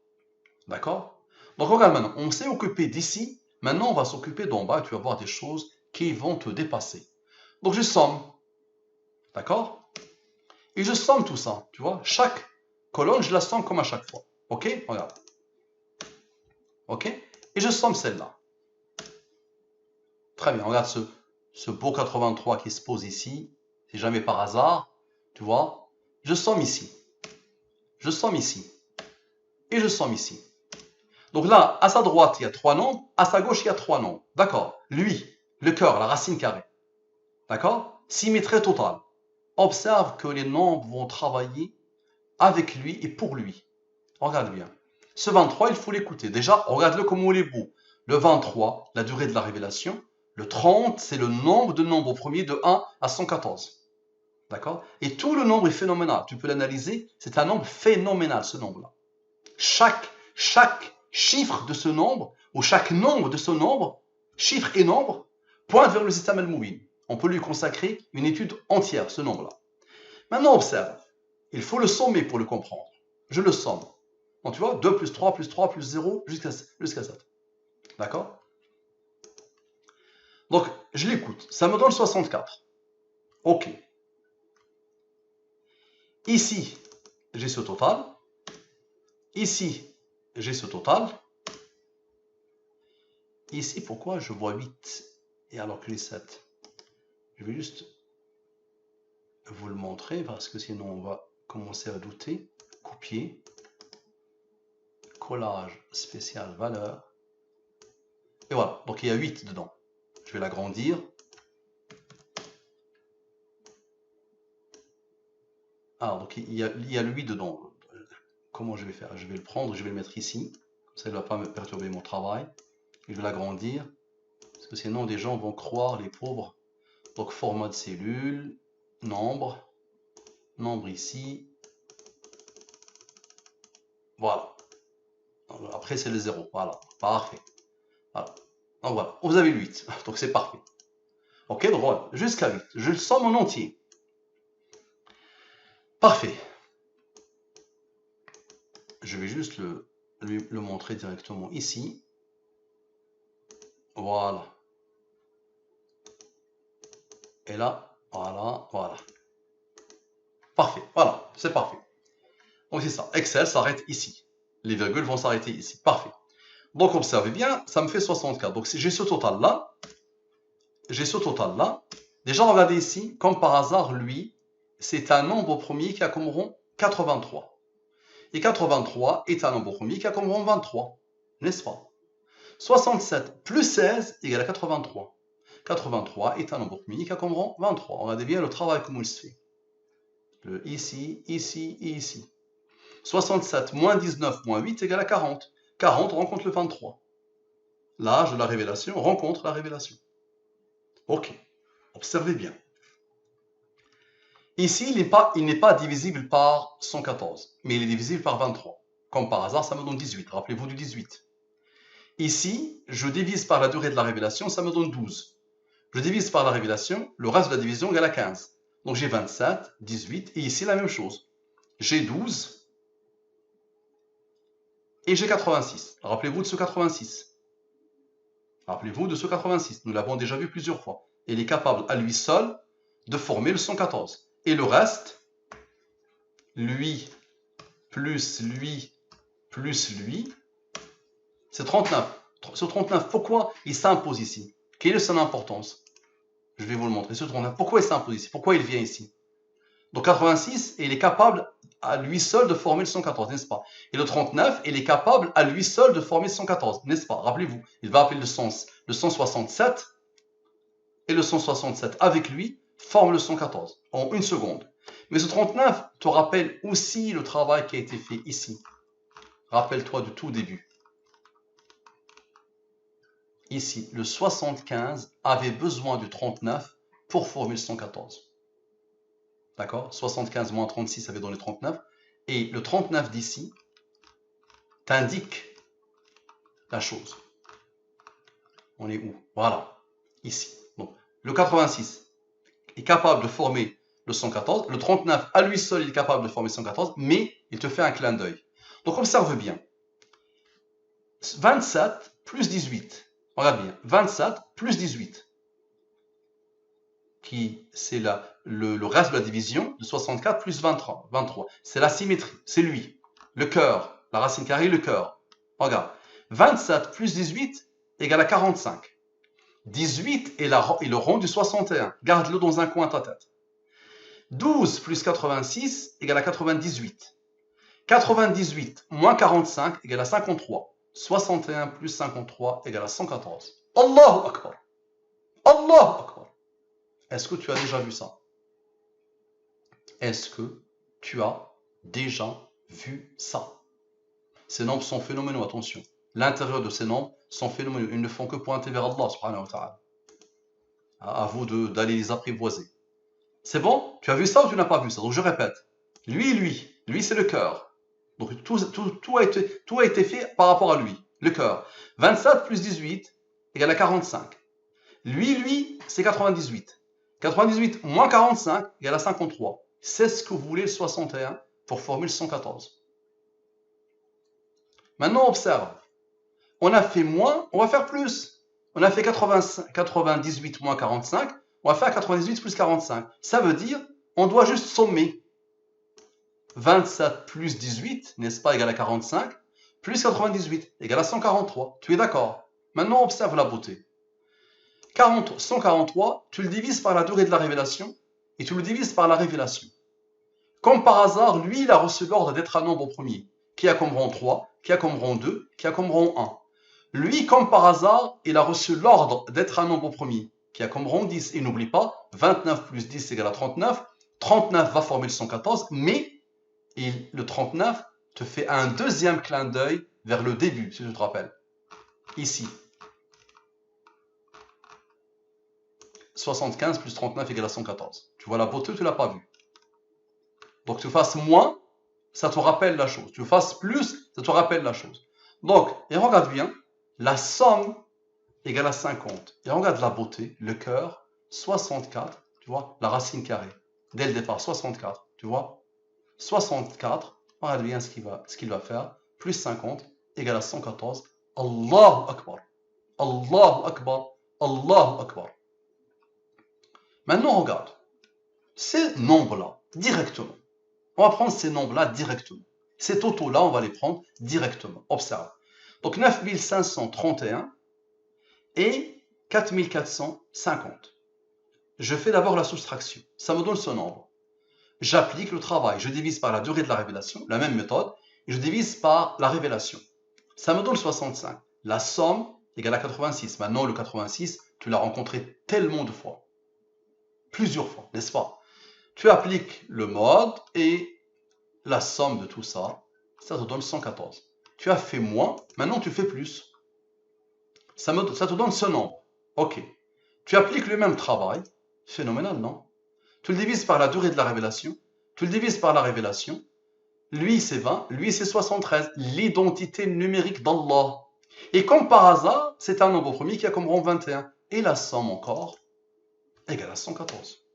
Speaker 1: D'accord? Donc regarde maintenant, on s'est occupé d'ici, maintenant on va s'occuper d'en bas et tu vas voir des choses qui vont te dépasser. Donc je somme, d'accord? Et je somme tout ça, tu vois? Chaque colonne, je la somme comme à chaque fois. Ok? Regarde. Ok? Et je somme celle-là. Très bien, regarde ce beau 83 qui se pose ici, c'est jamais par hasard, tu vois? Je somme ici. Je somme ici. Et je somme ici. Donc là, à sa droite, il y a 3 nombres, à sa gauche, il y a 3 nombres. D'accord? Lui, le cœur, la racine carrée. D'accord? Symétrie totale. Observe que les nombres vont travailler avec lui et pour lui. Regarde bien. Ce 23, il faut l'écouter. Déjà, regarde-le comme il est beau. Le 23, la durée de la révélation. Le 30, c'est le nombre de nombres premiers de 1 à 114. D'accord? Et tout le nombre est phénoménal. Tu peux l'analyser. C'est un nombre phénoménal, ce nombre-là. Chaque chiffre de ce nombre, ou chaque nombre de ce nombre, chiffre et nombre, pointe vers le système al-Moubin. On peut lui consacrer une étude entière, ce nombre-là. Maintenant, observe. Il faut le sommer pour le comprendre. Je le somme. Donc, tu vois, 2 plus 3 plus 3 plus 0 jusqu'à 7. D'accord? Donc, je l'écoute. Ça me donne 64. OK. Ici, j'ai ce total. Ici, j'ai ce total. Ici, pourquoi je vois 8 et alors que j'ai 7? Je vais juste vous le montrer parce que sinon on va commencer à douter. Copier. Collage spécial valeur. Et voilà. Donc il y a 8 dedans. Je vais l'agrandir. Ah, donc il y a le 8 dedans. Comment je vais faire? Je vais le prendre, je vais le mettre ici. Ça ne va pas me perturber mon travail. Je vais l'agrandir. Parce que sinon, des gens vont croire, les pauvres. Donc, format de cellule, nombre ici. Voilà. Après, c'est le 0. Voilà. Parfait. Voilà. Donc, voilà. Vous avez le 8. Donc, c'est parfait. Ok, donc voilà. Jusqu'à 8. Je le somme en entier. Parfait. Je vais juste le montrer directement ici. Voilà. Et là, voilà. Parfait, voilà, c'est parfait. Donc c'est ça, Excel s'arrête ici. Les virgules vont s'arrêter ici, parfait. Donc observez bien, ça me fait 64. Donc si j'ai ce total-là, déjà regardez ici, comme par hasard, lui, c'est un nombre premier qui a comme rond 83. Et 83 est un nombre premier qui a comme rond 23, n'est-ce pas? 67 plus 16 égale à 83. 83 est un nombre premier qui a comme rond 23. Regardez bien le travail comment il se fait. Ici, ici et ici. 67 moins 19 moins 8 égale à 40. 40 rencontre le 23. L'âge de la révélation rencontre la révélation. Ok, observez bien. Ici, il n'est pas divisible par 114, mais il est divisible par 23. Comme par hasard, ça me donne 18. Rappelez-vous du 18. Ici, je divise par la durée de la révélation, ça me donne 12. Je divise par la révélation, le reste de la division égale à 15. Donc j'ai 27, 18, et ici la même chose. J'ai 12, et j'ai 86. Rappelez-vous de ce 86. Rappelez-vous de ce 86. Nous l'avons déjà vu plusieurs fois. Il est capable à lui seul de former le 114. Et le reste, lui, plus lui, plus lui, c'est 39. Ce 39, pourquoi il s'impose ici? Quelle est son importance? Je vais vous le montrer. Ce 39, pourquoi il s'impose ici? Pourquoi il vient ici? Donc 86, il est capable à lui seul de former le 114, n'est-ce pas? Et le 39, il est capable à lui seul de former le 114, n'est-ce pas? Rappelez-vous, il va appeler le 167, et le 167 avec lui forme le 114 en une seconde. Mais ce 39 te rappelle aussi le travail qui a été fait ici. Rappelle-toi du tout début. Ici, le 75 avait besoin du 39 pour former le 114. D'accord? 75 moins 36 avait donné 39. Et le 39 d'ici t'indique la chose. On est où? Voilà, ici. Donc, le 86 est capable de former le 114. Le 39, à lui seul, il est capable de former le 114, mais il te fait un clin d'œil. Donc, observe bien. 27 plus 18. Regarde bien. 27 plus 18. Qui, c'est le reste de la division de 64 plus 23. C'est la symétrie. C'est lui. Le cœur. La racine carrée, le cœur. Regarde. 27 plus 18 égale à 45. 18 est le rond du 61. Garde-le dans un coin de ta tête. 12 plus 86 égale à 98. 98 moins 45 égale à 53. 61 plus 53 égale à 114. Allahu Akbar. Allahu Akbar. Est-ce que tu as déjà vu ça? Est-ce que tu as déjà vu ça? Ces nombres sont phénoménaux, attention. L'intérieur de ces nombres sont phénoménaux. Ils ne font que pointer vers Allah subhanahu wa ta'ala. À vous d'aller les apprivoiser. C'est bon? Tu as vu ça ou tu n'as pas vu ça? Donc je répète. Lui c'est le cœur. Donc tout a été fait par rapport à lui, le cœur. 27 plus 18 égale à 45. Lui, c'est 98. 98 moins 45 égale à 53. C'est ce que vous voulez le 61 pour former le 114. Maintenant, observe. On a fait moins, on va faire plus. On a fait 98 moins 45, on va faire 98 plus 45. Ça veut dire, on doit juste sommer. 27 plus 18, n'est-ce pas, égale à 45, plus 98, égale à 143. Tu es d'accord? Maintenant, observe la beauté. 143, tu le divises par la durée de la révélation, et tu le divises par la révélation. Comme par hasard, lui, il a reçu l'ordre d'être un nombre premier, qui a comme rang 3, qui a comme rang 2, qui a comme rang 1. Lui, comme par hasard, il a reçu l'ordre d'être un nombre premier, qui a comme rang 10. Et n'oublie pas, 29 plus 10 égale à 39. 39 va former le 114, mais le 39 te fait un deuxième clin d'œil vers le début, si tu te rappelles. Ici. 75 plus 39 égale à 114. Tu vois la beauté ou tu ne l'as pas vu? Donc tu fasses moins, ça te rappelle la chose. Tu fasses plus, ça te rappelle la chose. Donc, et regarde bien, la somme égale à 50. Et regarde la beauté, le cœur, 64, tu vois, la racine carrée. Dès le départ, 64, tu vois. 64, regarde bien ce qu'il va faire, plus 50 égale à 114. Allahu Akbar. Allahu Akbar. Allahu Akbar. Maintenant, regarde. Ces nombres-là, directement. On va prendre ces nombres-là directement. Ces totaux-là, on va les prendre directement. Observe. Donc 9531 et 4450. Je fais d'abord la soustraction. Ça me donne ce nombre. J'applique le travail. Je divise par la durée de la révélation, la même méthode, et je divise par la révélation. Ça me donne 65. La somme égale à 86. Maintenant, le 86, tu l'as rencontré tellement de fois. Plusieurs fois, n'est-ce pas? Tu appliques le mode et la somme de tout ça, ça te donne 114. Tu as fait moins, maintenant tu fais plus. Ça te donne ce nombre. Ok. Tu appliques le même travail. Phénoménal, non? Tu le divises par la durée de la révélation. Tu le divises par la révélation. Lui, c'est 20. Lui, c'est 73. L'identité numérique d'Allah. Et comme par hasard, c'est un nombre premier qui a comme rang 21. Et la somme encore égale à 114.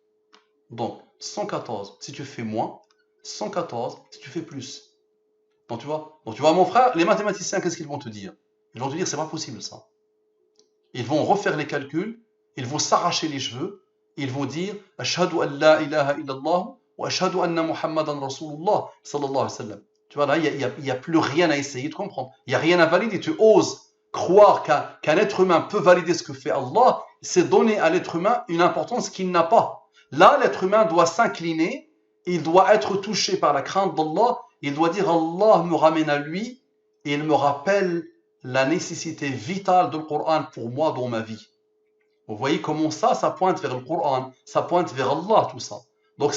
Speaker 1: Donc, 114 si tu fais moins, 114 si tu fais plus. Donc tu vois, mon frère, les mathématiciens, qu'est-ce qu'ils vont te dire? Ils vont te dire, c'est pas possible ça. Ils vont refaire les calculs, ils vont s'arracher les cheveux, ils vont dire, Ashhadu an la ilaha illallah wa ashhadu anna Muhammadan Rasulullah sallallahu alayhi wa sallam. Tu vois, là, il n'y a plus rien à essayer de comprendre. Il n'y a rien à valider. Tu oses croire qu'un être humain peut valider ce que fait Allah, c'est donner à l'être humain une importance qu'il n'a pas. Là, l'être humain doit s'incliner, il doit être touché par la crainte d'Allah, il doit dire Allah me ramène à lui et il me rappelle la nécessité vitale du Coran pour moi dans ma vie. Vous voyez comment ça pointe vers le Coran, ça pointe vers Allah, tout ça. Donc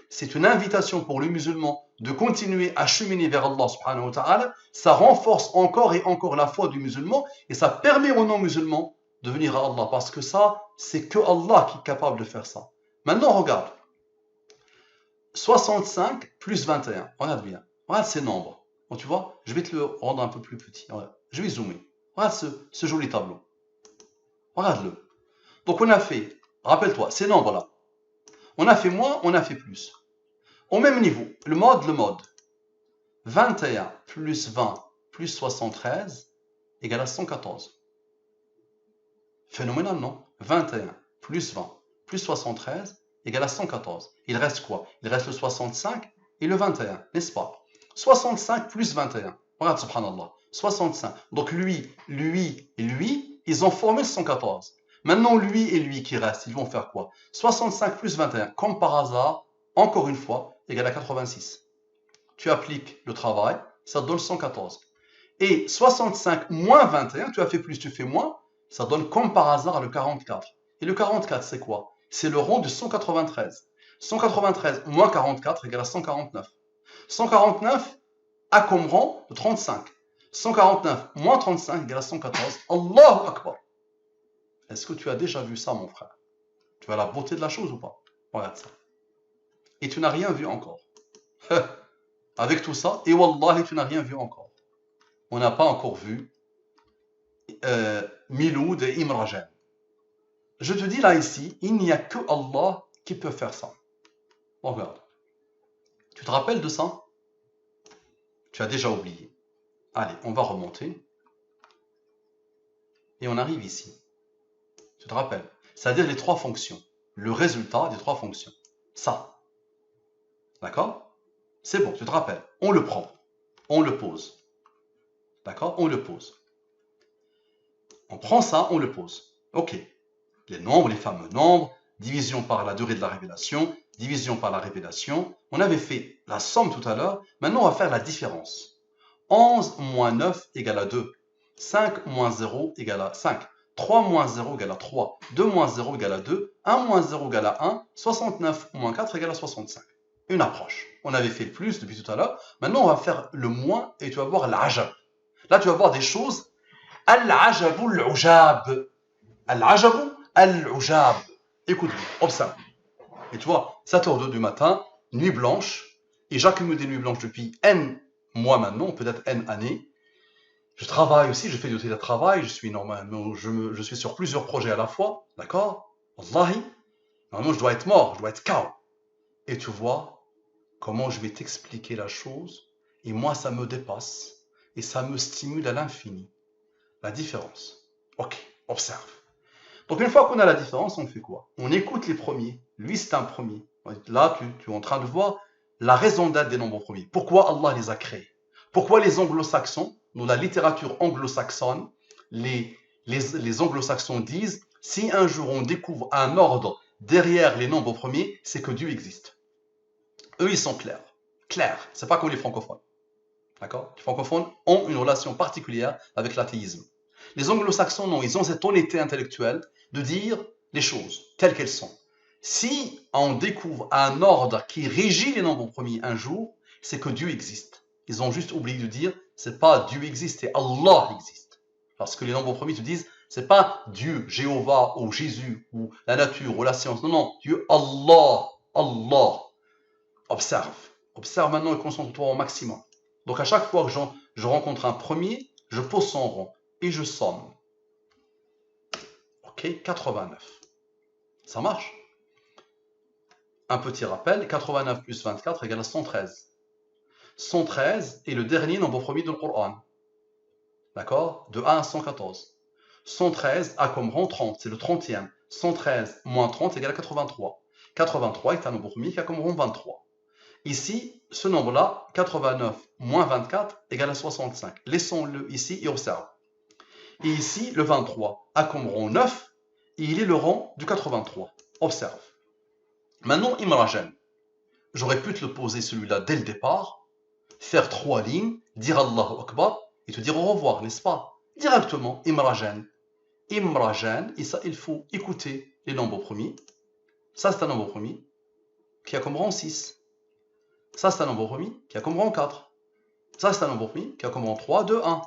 Speaker 1: c'est une invitation pour le musulman de continuer à cheminer vers Allah subhanahu wa ta'ala. Ça renforce encore et encore la foi du musulman et ça permet aux non-musulmans de venir à Allah parce que ça, c'est que Allah qui est capable de faire ça. Maintenant, regarde. 65 plus 21. Regarde bien. Regarde ces nombres. Bon, tu vois, je vais te le rendre un peu plus petit. Regarde. Je vais zoomer. Regarde ce joli tableau. Regarde-le. Donc on a fait, rappelle-toi, ces nombres-là. On a fait moins, on a fait plus. Au même niveau, le mode. 21 plus 20 plus 73 égale à 114. Phénoménal, non? 21 plus 20 plus 73 égale à 114. Il reste quoi? Il reste le 65 et le 21, n'est-ce pas? 65 plus 21. Regarde, subhanallah. 65. Donc lui et lui, ils ont formé le 114. Maintenant, lui et lui qui restent, ils vont faire quoi? 65 plus 21, comme par hasard, encore une fois, égale à 86. Tu appliques le travail, ça te donne 114. Et 65 moins 21, tu as fait plus, tu fais moins, ça donne comme par hasard le 44. Et le 44, c'est quoi? C'est le rang de 193. 193 moins 44 égale à 149. 149 a comme rang de 35. 149 moins 35 égale à 114. Allahu Akbar. Est-ce que tu as déjà vu ça, mon frère? Tu vois la beauté de la chose ou pas? Regarde ça. Et tu n'as rien vu encore. Avec tout ça, et Wallahi, tu n'as rien vu encore. On n'a pas encore vu Miloud et Imrajan. Je te dis là ici, il n'y a que Allah qui peut faire ça. Bon, regarde. Tu te rappelles de ça? Tu as déjà oublié. Allez, on va remonter. Et on arrive ici. Tu te rappelles? C'est-à-dire les trois fonctions. Le résultat des trois fonctions. Ça. D'accord? C'est bon, tu te rappelles. On le prend. On le pose. D'accord? On le pose. On prend ça, on le pose. Ok. Les nombres, les fameux nombres, division par la durée de la révélation, division par la révélation. On avait fait la somme tout à l'heure. Maintenant, on va faire la différence. 11 moins 9 égale à 2. 5 moins 0 égale à 5. 3 moins 0 égale à 3. 2 moins 0 égale à 2. 1 moins 0 égale à 1. 69 moins 4 égale à 65. Une approche. On avait fait le plus depuis tout à l'heure. Maintenant, on va faire le moins et tu vas voir l'ajab. Là, tu vas voir des choses. Al-ajabu al-ujab. Al-ajabu al-ujab. Écoute, observe. Et tu vois, 7h02 du matin, nuit blanche, et j'accumule des nuits blanches depuis N mois maintenant, peut-être N années. Je travaille aussi, je fais du télétravail, je suis normalement, je suis sur plusieurs projets à la fois, d'accord? Wallahi, normalement je dois être mort, je dois être KO. Et tu vois comment je vais t'expliquer la chose, et moi ça me dépasse, et ça me stimule à l'infini. La différence. Ok, observe. Donc une fois qu'on a la différence, on fait quoi? On écoute les premiers. Lui, c'est un premier. Là, tu es en train de voir la raison d'être des nombres premiers. Pourquoi Allah les a créés? Pourquoi les anglo-saxons, dans la littérature anglo-saxonne, les anglo-saxons disent, si un jour on découvre un ordre derrière les nombres premiers, c'est que Dieu existe. Eux, ils sont clairs. Clairs. C'est pas comme les francophones. D'accord? Les francophones ont une relation particulière avec l'athéisme. Les anglo-saxons, non, ils ont cette honnêteté intellectuelle de dire les choses telles qu'elles sont. Si on découvre un ordre qui régit les nombres premiers un jour, c'est que Dieu existe. Ils ont juste oublié de dire, c'est pas Dieu existe, c'est Allah existe. Parce que les nombres premiers te disent, c'est pas Dieu, Jéhovah, ou Jésus, ou la nature, ou la science. Non, non, Dieu, Allah, Allah. Observe. Observe maintenant et concentre-toi au maximum. Donc à chaque fois que je rencontre un premier, je pose son rang et je somme. Ok, 89. Ça marche? Un petit rappel, 89 plus 24 égale à 113. 113 est le dernier nombre premier du Coran. D'accord? De 1 à 114. 113 a comme rang 30, c'est le 30e. 113 moins 30 égale à 83. 83 est un nombre premier qui a comme rang 23. Ici, ce nombre-là, 89 moins 24 égale à 65. Laissons-le ici et observe. Et ici, le 23 a comme rang 9 et il est le rang du 83. Observe. Maintenant, Imrajan. J'aurais pu te le poser celui-là dès le départ, faire 3 lignes, dire Allahu Akbar et te dire au revoir, n'est-ce pas? Directement, Imrajan. Imrajan, et ça, il faut écouter les nombres premiers. Ça, c'est un nombre premier qui a comme rang 6. Ça, c'est un nombre premier qui a comme rang 4. Ça, c'est un nombre premier qui a comme rang 3, 2, 1.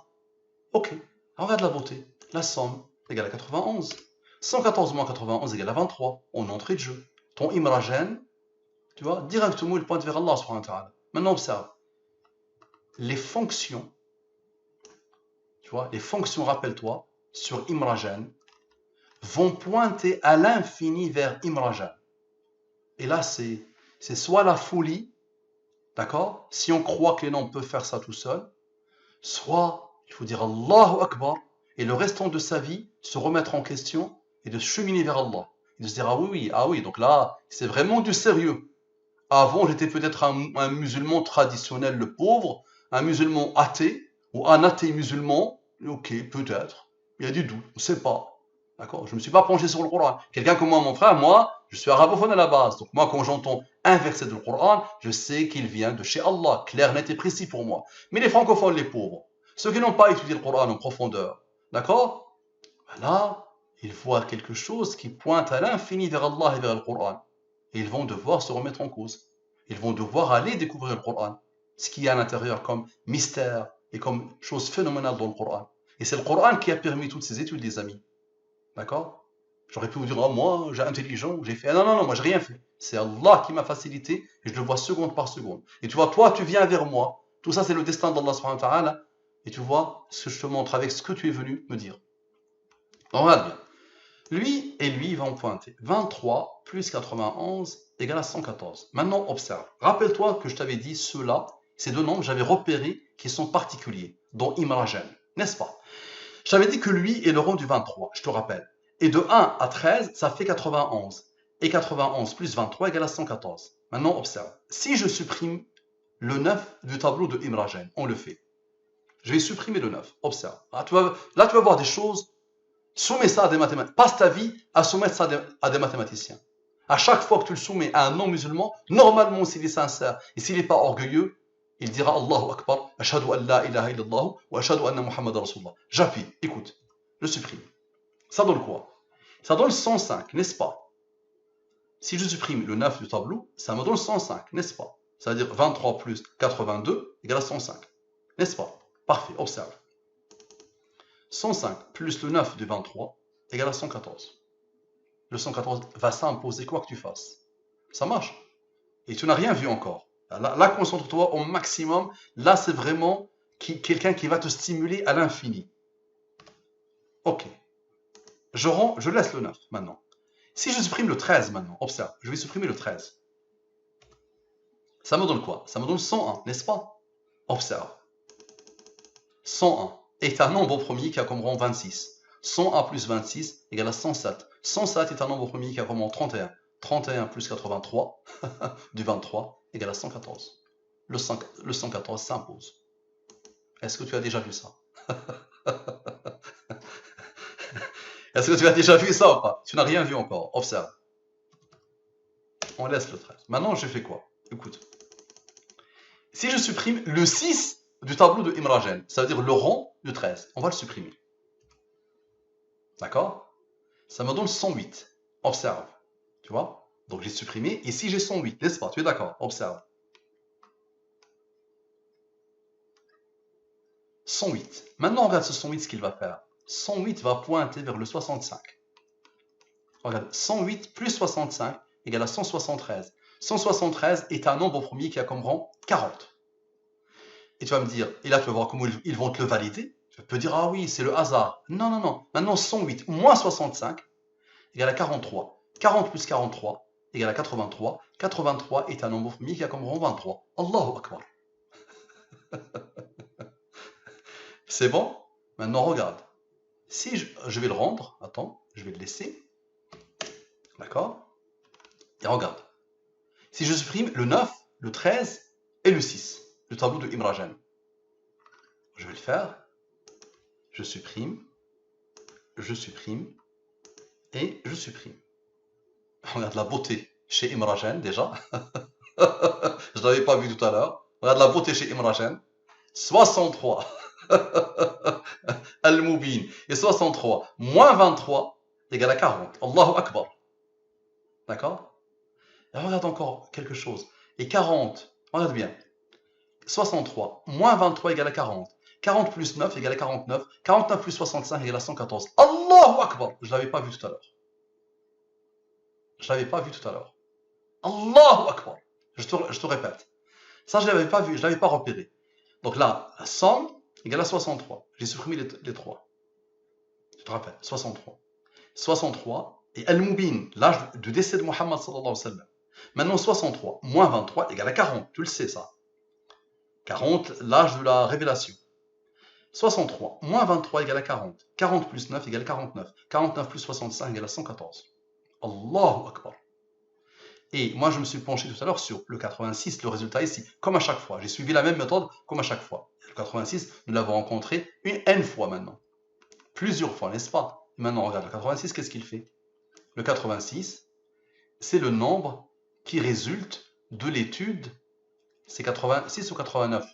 Speaker 1: Ok, regarde la beauté. La somme égale à 91. 114 moins 91 égale à 23 en entrée de jeu. Ton Imrajan, tu vois, directement il pointe vers Allah subhanahu wa ta'ala. Maintenant observe. Les fonctions, tu vois, les fonctions, rappelle-toi, sur Imrajan, vont pointer à l'infini vers Imrajan. Et là, c'est soit la folie, d'accord, si on croit que les nombres peuvent faire ça tout seul, soit il faut dire Allahu Akbar et le restant de sa vie se remettre en question et de cheminer vers Allah. Et de se dire ah oui, donc là, c'est vraiment du sérieux. Avant, j'étais peut-être un musulman traditionnel, le pauvre, un musulman athée, ou un athée musulman, ok, peut-être, il y a du doute, on ne sait pas. D'accord? Je ne me suis pas penché sur le Coran. Quelqu'un comme moi, mon frère, moi, je suis arabophone à la base. Donc moi, quand j'entends un verset du Coran, je sais qu'il vient de chez Allah, clair, net et précis pour moi. Mais les francophones, les pauvres, ceux qui n'ont pas étudié le Coran en profondeur, d'accord? Là, ils voient quelque chose qui pointe à l'infini vers Allah et vers le Coran. Et ils vont devoir se remettre en cause. Ils vont devoir aller découvrir le Coran. Ce qu'il y a à l'intérieur comme mystère et comme chose phénoménale dans le Coran. Et c'est le Coran qui a permis toutes ces études, les amis. D'accord? J'aurais pu vous dire, oh, moi, j'ai intelligent, j'ai fait. Non, non, non, moi, j'ai rien fait. C'est Allah qui m'a facilité et je le vois seconde par seconde. Et tu vois, toi, tu viens vers moi. Tout ça, c'est le destin d'Allah subhanahu wa ta'ala. Et tu vois ce que je te montre avec ce que tu es venu me dire. On regarde bien. Lui et lui, ils vont pointer. 23 plus 91 égale à 114. Maintenant, observe. Rappelle-toi que je t'avais dit ceux-là, ces deux nombres, j'avais repéré qui sont particuliers, dont Imrajan, n'est-ce pas? Je t'avais dit que lui est le rang du 23, je te rappelle. Et de 1 à 13, ça fait 91. Et 91 plus 23 égale à 114. Maintenant, observe. Si je supprime le 9 du tableau de Imrajan, on le fait. Je vais supprimer le 9. Observe. Là, tu vas voir des choses. Soumets ça à des mathématiciens. Passe ta vie à soumettre ça à des mathématiciens. À chaque fois que tu le soumets à un non-musulman, normalement, s'il est sincère et s'il n'est pas orgueilleux, il dira Allahu Akbar, Ashhadu an la ilaha illallah wa ashhadu anna Muhammad Rasulullah. J'appuie, écoute, je supprime. Ça donne quoi? Ça donne 105, n'est-ce pas? Si je supprime le 9 du tableau, ça me donne 105, n'est-ce pas? C'est-à-dire 23 plus 82 égale à 105. N'est-ce pas? Parfait, observe. 105 plus le 9 du 23 égale à 114. Le 114 va s'imposer quoi que tu fasses. Ça marche. Et tu n'as rien vu encore. Là, concentre-toi au maximum. Là, c'est vraiment quelqu'un qui va te stimuler à l'infini. Ok. Je laisse le 9 maintenant. Si je supprime le 13 maintenant, observe, je vais supprimer le 13. Ça me donne quoi? Ça me donne 101, n'est-ce pas? Observe. 101 est un nombre premier qui a comme rang 26. 101 plus 26 égale à 107. 107 est un nombre premier qui a comme rang 31. 31 plus 83 du 23 égale à 114. Le 114 s'impose. Est-ce que tu as déjà vu ça? Est-ce que tu as déjà vu ça ou pas? Tu n'as rien vu encore. Observe. On laisse le 13. Maintenant, je fais quoi? Écoute. Si je supprime le 6 du tableau de Imrajan, ça veut dire le rang de 13, on va le supprimer. D'accord? Ça me donne 108. Observe. Tu vois? Donc j'ai supprimé. Et si j'ai 108, n'est-ce pas? Tu es d'accord? Observe. 108. Maintenant, regarde ce 108, ce qu'il va faire. 108 va pointer vers le 65. Regarde, 108 plus 65 égale à 173. 173 est un nombre premier qui a comme rang 40. Et tu vas me dire, et là tu vas voir comment ils vont te le valider. Tu peux dire, ah oui, c'est le hasard. Non, non, non. Maintenant, 108 moins 65 égale à 43. 40 plus 43 égale à 83. 83 est un nombre premier qui a comme rang 23. Allahu Akbar. C'est bon? Maintenant, regarde. Si je vais le rendre, attends, je vais le laisser. D'accord? Et regarde. Si je supprime le 9, le 13 et le 6, le tableau de Imrajan. Je vais le faire. Je supprime et je supprime. Regarde la beauté chez Imrajan déjà. Je ne l'avais pas vu tout à l'heure. Regarde la beauté chez Imrajan. 63. Al-Mubin. Et 63 moins 23 égale à 40. Allahu Akbar. D'accord? Et regarde encore quelque chose. Et 40, regarde bien. 63 moins 23 égale à 40. 40 plus 9 égale à 49. 49 plus 65 égale à 114. Allahu Akbar. Je ne l'avais pas vu tout à l'heure. Je ne l'avais pas vu tout à l'heure. Allahu Akbar. Je te répète. Ça, je ne l'avais pas vu, je ne l'avais pas repéré. Donc là, la somme égale à 63. J'ai supprimé les 3. Je te rappelle, 63. 63 et Al-Mubin, l'âge du décès de Muhammad sallallahu alayhi wa sallam. Maintenant, 63 moins 23 égale à 40. Tu le sais, ça. 40, l'âge de la révélation. 63 moins 23 égale à 40. 40 plus 9 égale à 49. 49 plus 65 égale à 114. Allahu Akbar. Et moi, je me suis penché tout à l'heure sur le 86, le résultat ici, comme à chaque fois. J'ai suivi la même méthode comme à chaque fois. Le 86, nous l'avons rencontré une N fois maintenant. Plusieurs fois, n'est-ce pas? Et maintenant, regarde, le 86, qu'est-ce qu'il fait? Le 86, c'est le nombre qui résulte de l'étude. C'est 86 ou 89?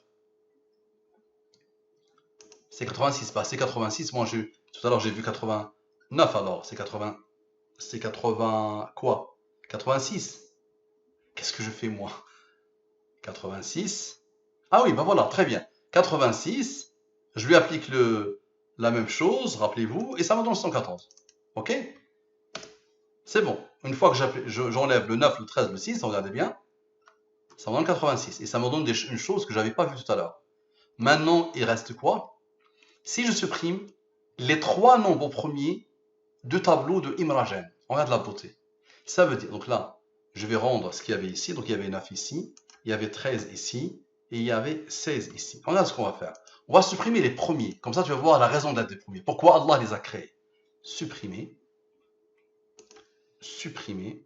Speaker 1: C'est 86, pas c'est 86. Moi, tout à l'heure, j'ai vu 89 alors. C'est 80 quoi? 86. Qu'est-ce que je fais moi? 86. Ah oui, ben voilà, très bien. 86, je lui applique la même chose, rappelez-vous, et ça me donne 114. Ok? C'est bon. Une fois que j'enlève le 9, le 13, le 6, regardez bien, ça me donne 86. Et ça me donne une chose que je n'avais pas vue tout à l'heure. Maintenant, il reste quoi? Si je supprime les trois nombres premiers du tableau de Imragen, regarde la beauté. Ça veut dire, donc là, je vais rendre ce qu'il y avait ici. Donc il y avait 9 ici, il y avait 13 ici, et il y avait 16 ici. Regarde ce qu'on va faire. On va supprimer les premiers. Comme ça, tu vas voir la raison d'être des premiers. Pourquoi Allah les a créés. Supprimer, supprimer,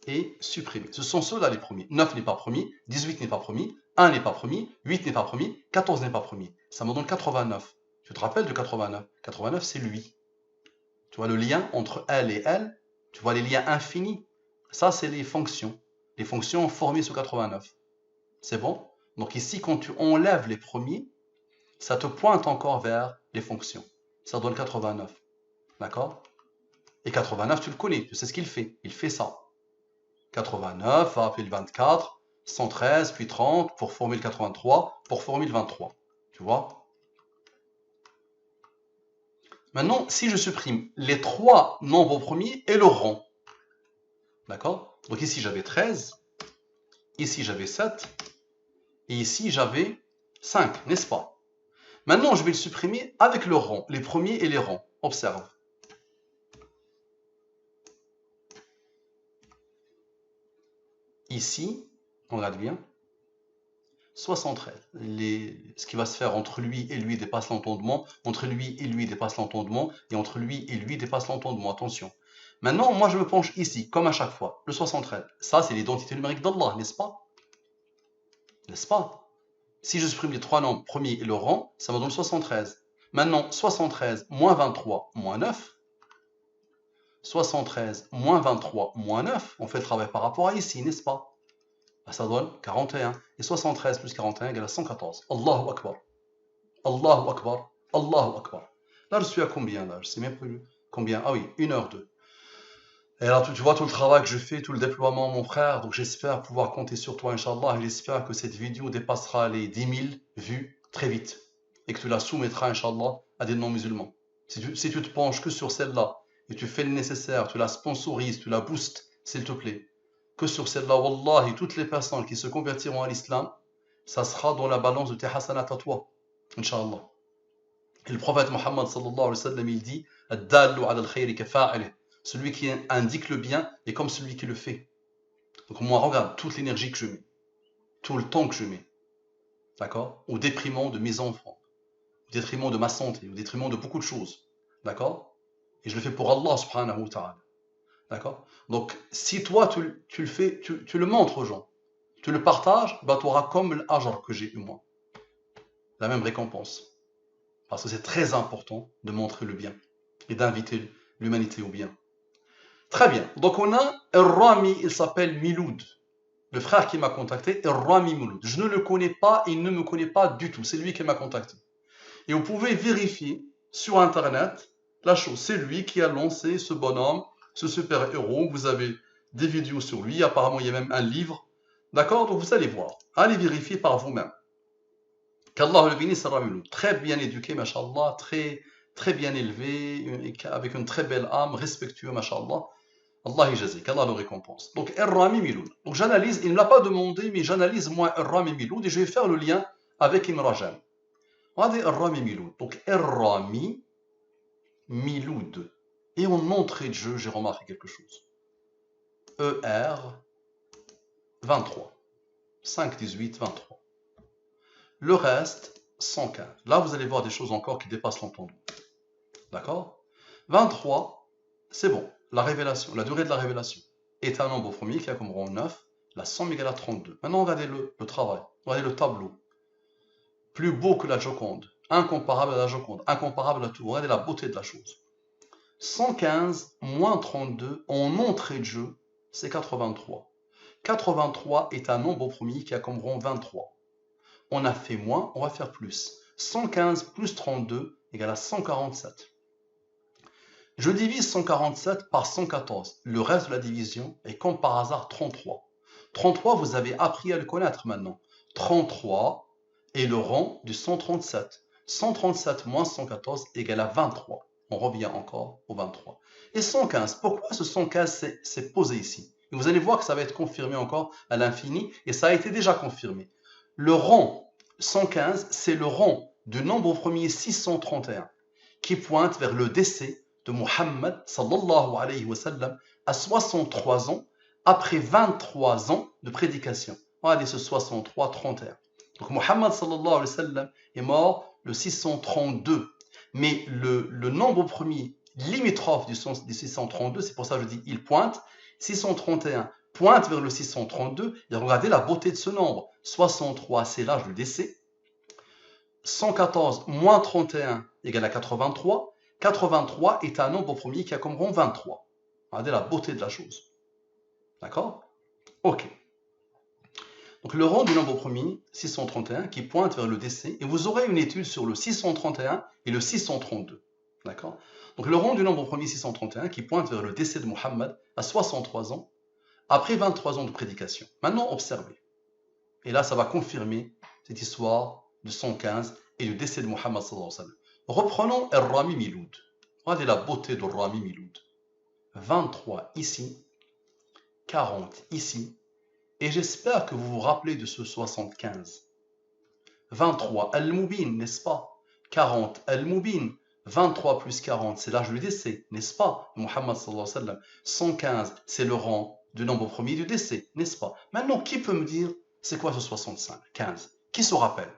Speaker 1: et supprimer. Ce sont ceux-là les premiers. 9 n'est pas premier, 18 n'est pas premier, 1 n'est pas premier, 8 n'est pas premier, 14 n'est pas premier. Ça me donne 89. Tu te rappelles de 89? 89, c'est lui. Tu vois le lien entre elle et elle. Tu vois les liens infinis. Ça, c'est les fonctions. Les fonctions formées sur 89. C'est bon? Donc ici, quand tu enlèves les premiers, ça te pointe encore vers les fonctions. Ça donne 89. D'accord? Et 89, tu le connais. Tu sais ce qu'il fait. Il fait ça. 89, va appeler le 24, 113, puis 30, pour former le 83, pour former le 23. Tu vois? Maintenant, si je supprime les trois nombres premiers et le rang, d'accord? Donc ici, j'avais 13, ici, j'avais 7, et ici, j'avais 5, n'est-ce pas? Maintenant, je vais le supprimer avec le rang, les premiers et les rangs. Observe. Ici, on regarde bien, 73. Ce qui va se faire entre lui et lui dépasse l'entendement, entre lui et lui dépasse l'entendement, et entre lui et lui dépasse l'entendement. Attention. Maintenant, moi, je me penche ici, comme à chaque fois, le 73. Ça, c'est l'identité numérique d'Allah, n'est-ce pas? N'est-ce pas? Si je supprime les trois nombres premiers et le rang, ça me donne 73. Maintenant, 73 moins 23 moins 9. 73 moins 23 moins 9. On fait le travail par rapport à ici, n'est-ce pas? Ça donne 41. Et 73 plus 41 égale à 114. Allahu Akbar. Allahu Akbar. Allahu Akbar. Là, je suis à combien là? Je sais même plus combien. Ah oui, 1h02. Et là, tu vois tout le travail que je fais, tout le déploiement, mon frère. Donc, j'espère pouvoir compter sur toi, Inch'Allah. Et j'espère que cette vidéo dépassera les 10 000 vues très vite. Et que tu la soumettras, Inch'Allah, à des non-musulmans. Si tu te penches que sur celle-là, et tu fais le nécessaire, tu la sponsorises, tu la boostes, s'il te plaît. Que sur celle-là, Wallahi, toutes les personnes qui se convertiront à l'islam, ça sera dans la balance de tes hasanat à toi. Inch'Allah. Et le prophète Mohammed sallallahu alayhi wa sallam, il dit Ad-dallu ala al-khayri kafa'ilih. Celui qui indique le bien est comme celui qui le fait. Donc moi, regarde toute l'énergie que je mets, tout le temps que je mets, d'accord? Au détriment de mes enfants, au détriment de ma santé, au détriment de beaucoup de choses, d'accord? Et je le fais pour Allah subhanahu wa ta'ala, d'accord? Donc si toi tu le fais, tu le montres aux gens, tu le partages, bah, tu auras comme l'ajr que j'ai eu moi, la même récompense. Parce que c'est très important de montrer le bien et d'inviter l'humanité au bien. Très bien. Donc on a Rami, il s'appelle Miloud. Le frère qui m'a contacté, Rami Miloud. Je ne le connais pas, il ne me connaît pas du tout. C'est lui qui m'a contacté. Et vous pouvez vérifier sur Internet la chose. C'est lui qui a lancé ce bonhomme, ce super-héros. Vous avez des vidéos sur lui. Apparemment, il y a même un livre. D'accord? Donc vous allez voir. Allez vérifier par vous-même. Qu'Allah le bénisse, Rami Miloud. Très bien éduqué, mashallah. Très bien élevé, avec une très belle âme, respectueux, mashallah. Allah yajazik, qu'Allah le récompense. Donc, Rami Miloud. Donc, j'analyse, il ne me l'a pas demandé, mais j'analyse moi Rami Miloud et je vais faire le lien avec Imrajan. Regardez Rami Miloud. Donc, Rami Miloud. Et en entrée de jeu, j'ai remarqué quelque chose. ER 23. 5, 18, 23. Le reste, 115. Là, vous allez voir des choses encore qui dépassent l'entendement. D'accord? 23, c'est bon. La révélation, la durée de la révélation est un nombre premier qui a comme rang 9, la somme égale à 32. Maintenant, regardez le travail, regardez le tableau. Plus beau que la Joconde, incomparable à la Joconde, incomparable à tout. Regardez la beauté de la chose. 115 moins 32 en entrée de jeu, c'est 83. 83 est un nombre premier qui a comme rang 23. On a fait moins, on va faire plus. 115 plus 32 égale à 147. Je divise 147 par 114. Le reste de la division est comme par hasard 33. 33, vous avez appris à le connaître maintenant. 33 est le rang du 137. 137 moins 114 égale à 23. On revient encore au 23. Et 115, pourquoi ce 115 s'est posé ici? Et vous allez voir que ça va être confirmé encore à l'infini, et ça a été déjà confirmé. Le rang 115, c'est le rang du nombre premier 631, qui pointe vers le décès de Muhammad sallallahu alayhi wa sallam à 63 ans, après 23 ans de prédication. Regardez ce 63, 31. Donc Muhammad sallallahu alayhi wa sallam est mort le 632. Mais le nombre premier limitrophe du 632, c'est pour ça que je dis il pointe, 631 pointe vers le 632, et regardez la beauté de ce nombre. 63, c'est l'âge du décès. 114 moins 31 égale à 83. 83 est un nombre premier qui a comme rang 23. Regardez la beauté de la chose. D'accord? Ok. Donc le rang du nombre premier, 631, qui pointe vers le décès, et vous aurez une étude sur le 631 et le 632. D'accord? Donc le rang du nombre premier, 631, qui pointe vers le décès de Muhammad à 63 ans, après 23 ans de prédication. Maintenant, observez. Et là, ça va confirmer cette histoire de 115 et le décès de Muhammad sallallahu alayhi wa sallam. Reprenons Ar-Rami Miloud. Regardez la beauté de Rami Miloud. 23 ici, 40 ici, et j'espère que vous vous rappelez de ce 75. 23 Al-Mubin, n'est-ce pas? 40 Al-Mubin. 23 plus 40, c'est l'âge du décès, n'est-ce pas? Muhammad sallallahu alayhi wa sallam. 115, c'est le rang du nombre premier du décès, n'est-ce pas? Maintenant, qui peut me dire c'est quoi ce 65, 15? Qui se rappelle?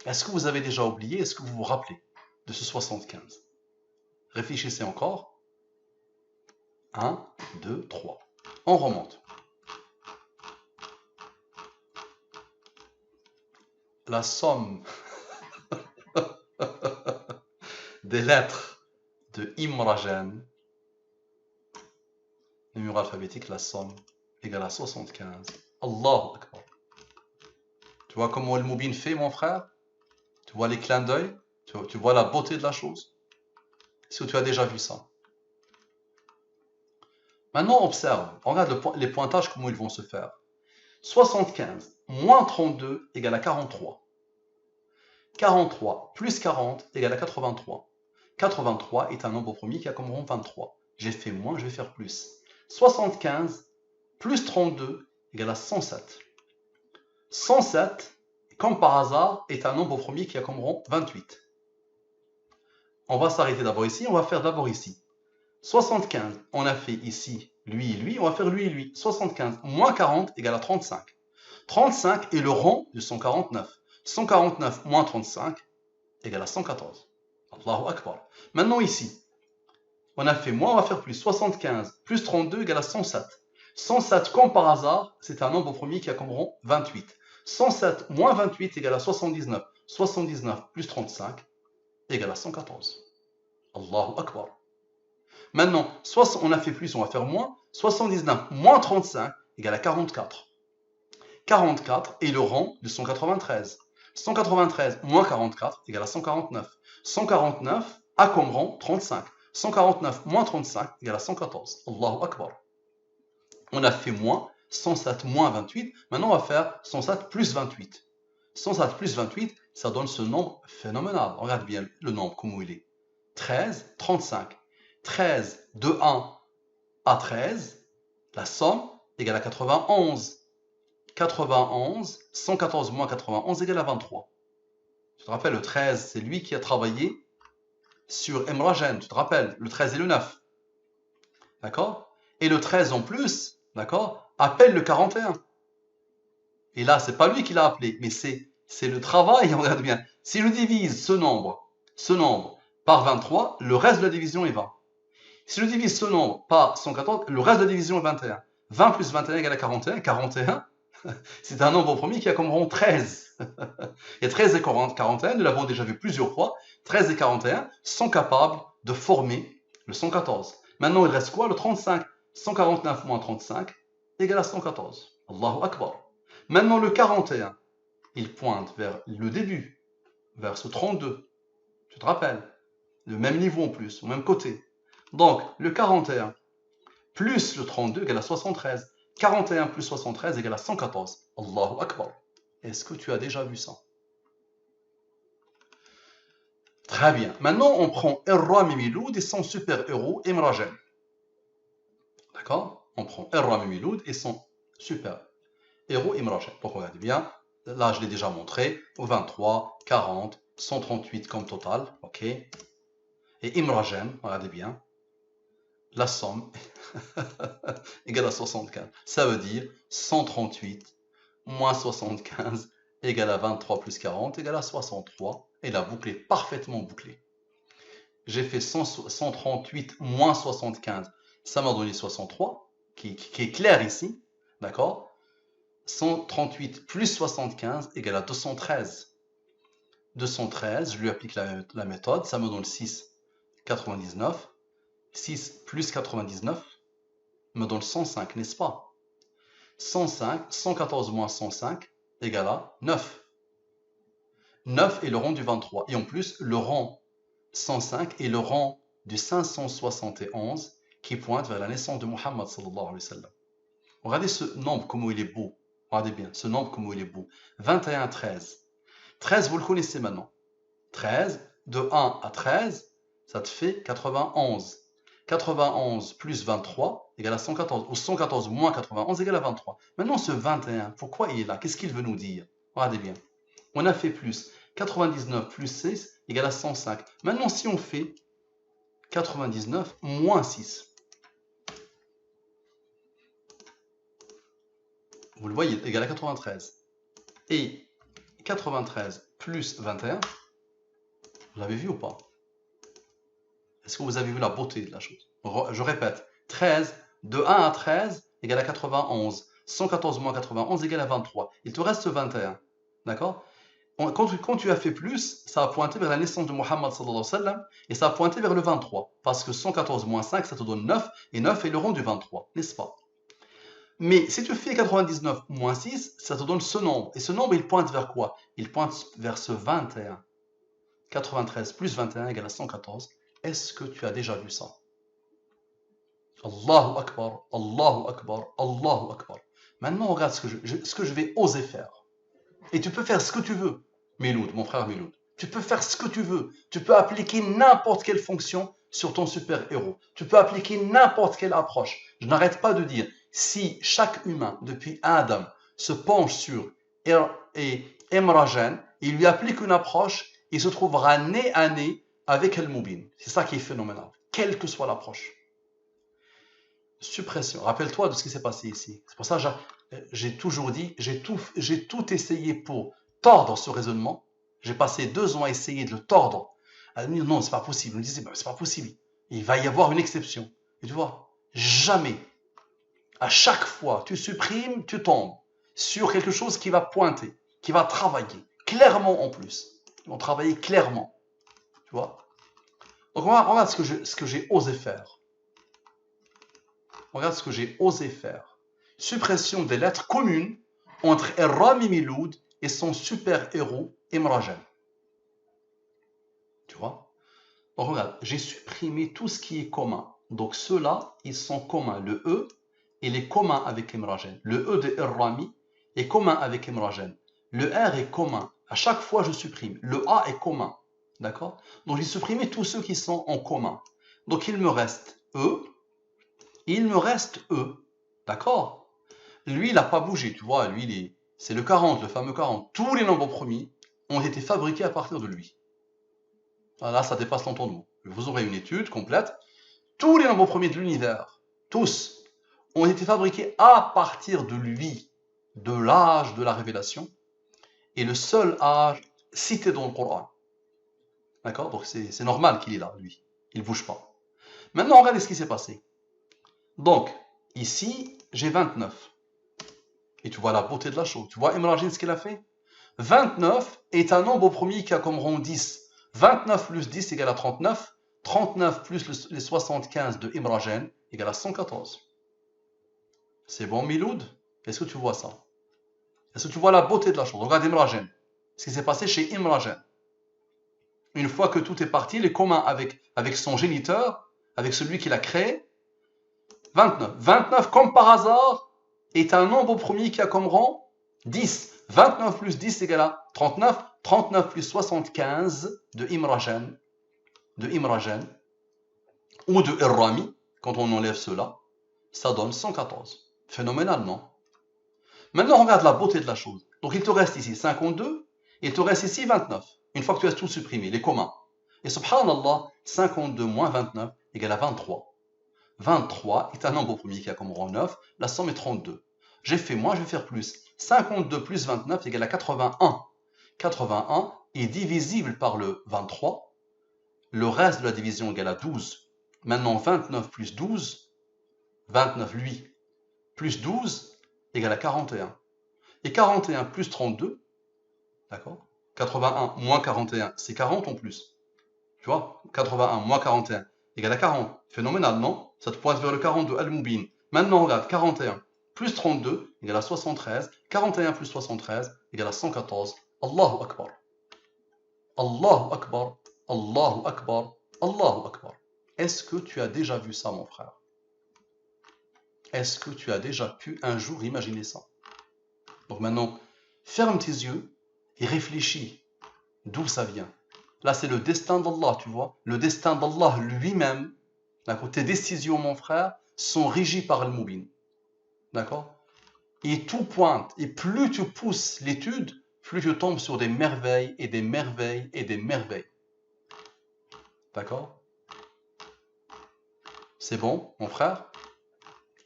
Speaker 1: Est-ce que vous avez déjà oublié? Est-ce que vous vous rappelez de ce 75? Réfléchissez encore. 1, 2, 3. On remonte. La somme des lettres de Imrajan, numéro alphabétique, la somme égale à 75. Allahu Akbar. Tu vois comment Al-Mubin fait, mon frère? Tu vois les clins d'œil? Tu vois la beauté de la chose? Est-ce que tu as déjà vu ça? Maintenant, observe. Regarde les pointages, comment ils vont se faire. 75 moins 32 égale à 43. 43 plus 40 égale à 83. 83 est un nombre premier qui a comme rang 23. J'ai fait moins, je vais faire plus. 75 plus 32 égale à 107. 107, comme par hasard, est un nombre premier qui a comme rang 28. On va s'arrêter d'abord ici, on va faire d'abord ici. 75, on a fait ici lui et lui, on va faire lui et lui. 75 moins 40 égale à 35. 35 est le rang de 149. 149 moins 35 égale à 114. Allahu Akbar. Maintenant ici, on a fait moins, on va faire plus. 75 plus 32 égale à 107. 107, comme par hasard, c'est un nombre premier qui a comme rang 28. 107 moins 28 égale à 79. 79 plus 35 égale à 114. Allahu Akbar. Maintenant, on a fait plus, on va faire moins. 79 moins 35 égale à 44. 44 est le rang de 193. 193 moins 44 égale à 149. 149 a comme rang 35. 149 moins 35 égale à 114. Allahu Akbar. On a fait moins, 107 moins 28. Maintenant, on va faire 107 plus 28. 107 plus 28, ça donne ce nombre phénoménal. Regarde bien le nombre, comment il est. 13, 35. 13 de 1 à 13, la somme égale à 91. 91, 114 moins 91 égale à 23. Tu te rappelles, le 13, c'est lui qui a travaillé sur Emragen. Tu te rappelles, le 13 et le 9. D'accord? Et le 13 en plus, d'accord, appelle le 41. Et là, c'est pas lui qui l'a appelé, mais c'est le travail, on regarde bien. Si je divise ce nombre par 23, le reste de la division est 20. Si je divise ce nombre par 114, le reste de la division est 21. 20 plus 21 égale à 41. 41, c'est un nombre premier qui a comme rang 13. Et 13 et 41, nous l'avons déjà vu plusieurs fois, 13 et 41 sont capables de former le 114. Maintenant, il reste quoi? Le 35. 149 moins 35 égale à 114. Allahu Akbar. Maintenant, le 41, il pointe vers le début, vers ce 32. Tu te rappelles? Le même niveau en plus, au même côté. Donc, le 41 plus le 32 égale à 73. 41 plus 73 égale à 114. Allahu Akbar. Est-ce que tu as déjà vu ça? Très bien. Maintenant, on prend Erra Mimiloud et son super-héros Imragen. D'accord? On prend Erra Mimiloud et son super-héros Imragen. Donc, regardez bien. Là, je l'ai déjà montré. 23, 40, 138 comme total. OK? Et Imragen, regardez bien. La somme égale à 75. Ça veut dire 138 moins 75 égale à 23 plus 40 égale à 63. Et la boucle est parfaitement bouclée. J'ai fait 138 moins 75, ça m'a donné 63, qui est clair ici, d'accord? 138 plus 75 égale à 213. 213, je lui applique la méthode, ça me donne 6, 99. 6 plus 99 me donne 105, n'est-ce pas? 105, 114 moins 105 égale à 9. 9 est le rang du 23. Et en plus, le rang 105 est le rang du 571 qui pointe vers la naissance de Muhammad sallallahu alayhi wa sallam. Regardez ce nombre, comment il est beau. Regardez bien, ce nombre, comment il est beau. 21, 13. 13, vous le connaissez maintenant. 13, de 1 à 13, ça te fait 91. 91 plus 23 égale à 114. Ou 114 moins 91 égale à 23. Maintenant, ce 21, pourquoi il est là? Qu'est-ce qu'il veut nous dire? Regardez bien. On a fait plus. 99 plus 6 égale à 105. Maintenant, si on fait 99 moins 6, vous le voyez, égale à 93. Et 93 plus 21, vous l'avez vu ou pas? Est-ce que vous avez vu la beauté de la chose? Je répète, 13, de 1 à 13 égale à 91. 114 moins 91 égale à 23. Il te reste 21. D'accord? Quand tu as fait plus, ça a pointé vers la naissance de Muhammad sallallahu alayhi wa sallam et ça a pointé vers le 23. Parce que 114 moins 5, ça te donne 9 et 9 est le rang du 23, n'est-ce pas? Mais si tu fais 99 moins 6, ça te donne ce nombre. Et ce nombre, il pointe vers quoi? Il pointe vers ce 21. 93 plus 21 égale à 114. Est-ce que tu as déjà vu ça? Allahu Akbar, Allahu Akbar, Allahu Akbar. Maintenant, regarde ce que je vais oser faire. Et tu peux faire ce que tu veux, Miloud, mon frère Miloud. Tu peux faire ce que tu veux. Tu peux appliquer n'importe quelle fonction sur ton super-héros. Tu peux appliquer n'importe quelle approche. Je n'arrête pas de dire, si chaque humain, depuis Adam, se penche sur Emragen, il lui applique une approche, il se trouvera nez à nez avec El-Moubin. C'est ça qui est phénoménal, quelle que soit l'approche. Suppression. Rappelle-toi de ce qui s'est passé ici. C'est pour ça que j'ai toujours dit, j'ai tout essayé pour tordre ce raisonnement. J'ai passé 2 ans à essayer de le tordre. À dire non, c'est pas possible. On me disait, c'est pas possible. Il va y avoir une exception. Et tu vois, jamais. À chaque fois, tu supprimes, tu tombes sur quelque chose qui va pointer, qui va travailler clairement en plus. Ils vont travailler clairement. Tu vois. Donc regarde ce que j'ai osé faire. Regarde ce que j'ai osé faire. Suppression des lettres communes entre Errami Miloud et son super-héros Imragen. Tu vois? Donc regarde, j'ai supprimé tout ce qui est commun. Donc ceux-là, ils sont communs. Le E, il est commun avec Imragen. Le E de Errami est commun avec Imragen. Le R est commun. À chaque fois, je supprime. Le A est commun. D'accord? Donc j'ai supprimé tous ceux qui sont en commun. Donc il me reste E. Il me reste E. D'accord? Lui, il n'a pas bougé, tu vois. Lui, c'est le 40, le fameux 40. Tous les nombres premiers ont été fabriqués à partir de lui. Là, ça dépasse l'entendement. Vous aurez une étude complète. Tous les nombres premiers de l'univers, tous, ont été fabriqués à partir de lui, de l'âge de la révélation, et le seul âge cité dans le Coran. D'accord? Donc c'est normal qu'il est là, lui. Il ne bouge pas. Maintenant, regardez ce qui s'est passé. Donc, ici, j'ai 29. Et tu vois la beauté de la chose. Tu vois, imagine ce qu'il a fait. 29 est un nombre premier qui a comme rang 10. 29 plus 10 égale à 39. 39 plus les 75 de Imragen égale à 114. C'est bon, Miloud? Est-ce que tu vois ça? Est-ce que tu vois la beauté de la chose? Regarde Imragen. Ce qui s'est passé chez Imragen. Une fois que tout est parti, il est commun avec son géniteur, avec celui qui l'a créé. 29. 29, comme par hasard, est un nombre premier qui a comme rang 10. 29 plus 10 égale à 39. 39 plus 75 de Imrajan, ou de Irrami, quand on enlève cela, ça donne 114. Phénoménal, non? Maintenant, regarde la beauté de la chose. Donc, il te reste ici 52, il te reste ici 29. Une fois que tu as tout supprimé, les communs. Et subhanallah, 52 moins 29 égale à 23. 23 est un nombre premier qui a comme rang 9, la somme est 32. J'ai fait moins, je vais faire plus. 52 plus 29 égale à 81. 81 est divisible par le 23. Le reste de la division égale à 12. Maintenant, 29 plus 12, 29 lui, plus 12 égale à 41. Et 41 plus 32, d'accord? 81 moins 41, c'est 40 en plus. Tu vois? 81 moins 41 égale à 40. Phénoménal, non? Ça te pointe vers le 42, Al-Moubin. Maintenant, regarde, 41 plus 32 égale à 73. 41 plus 73 égale à 114. Allahu Akbar. Allahu Akbar. Allahu Akbar. Allahu Akbar. Est-ce que tu as déjà vu ça, mon frère? Est-ce que tu as déjà pu un jour imaginer ça? Donc maintenant, ferme tes yeux et réfléchis d'où ça vient. Là, c'est le destin d'Allah, tu vois. Le destin d'Allah lui-même. D'accord. Tes décisions, mon frère, sont régies par le Moubin. D'accord. Et tout pointe. Et plus tu pousses l'étude, plus tu tombes sur des merveilles et des merveilles et des merveilles. D'accord. C'est bon, mon frère?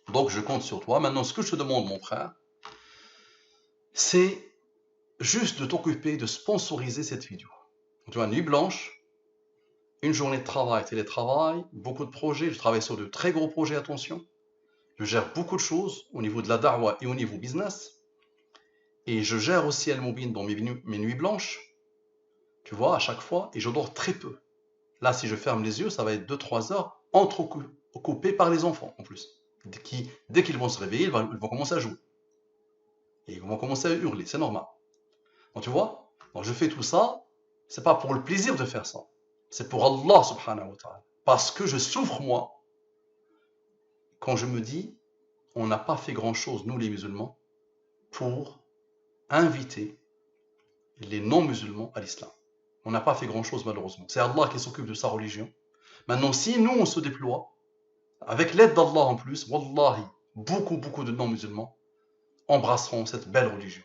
Speaker 1: Donc, je compte sur toi. Maintenant, ce que je te demande, mon frère, c'est juste de t'occuper de sponsoriser cette vidéo. Tu vois, nuit blanche, une journée de travail, télétravail, beaucoup de projets. Je travaille sur de très gros projets, attention. Je gère beaucoup de choses au niveau de la da'wah et au niveau business. Et je gère aussi Al-Moubin dans mes nuits blanches. Tu vois, à chaque fois. Et je dors très peu. Là, si je ferme les yeux, ça va être 2-3 heures entrecoupées par les enfants, en plus. Dès qu'ils vont se réveiller, ils vont commencer à jouer. Et ils vont commencer à hurler, c'est normal. Donc, tu vois, donc je fais tout ça, c'est pas pour le plaisir de faire ça. C'est pour Allah subhanahu wa ta'ala. Parce que je souffre, moi, quand je me dis, on n'a pas fait grand-chose, nous les musulmans, pour inviter les non-musulmans à l'islam. On n'a pas fait grand-chose, malheureusement. C'est Allah qui s'occupe de sa religion. Maintenant, si nous, on se déploie, avec l'aide d'Allah en plus, wallahi, beaucoup de non-musulmans embrasseront cette belle religion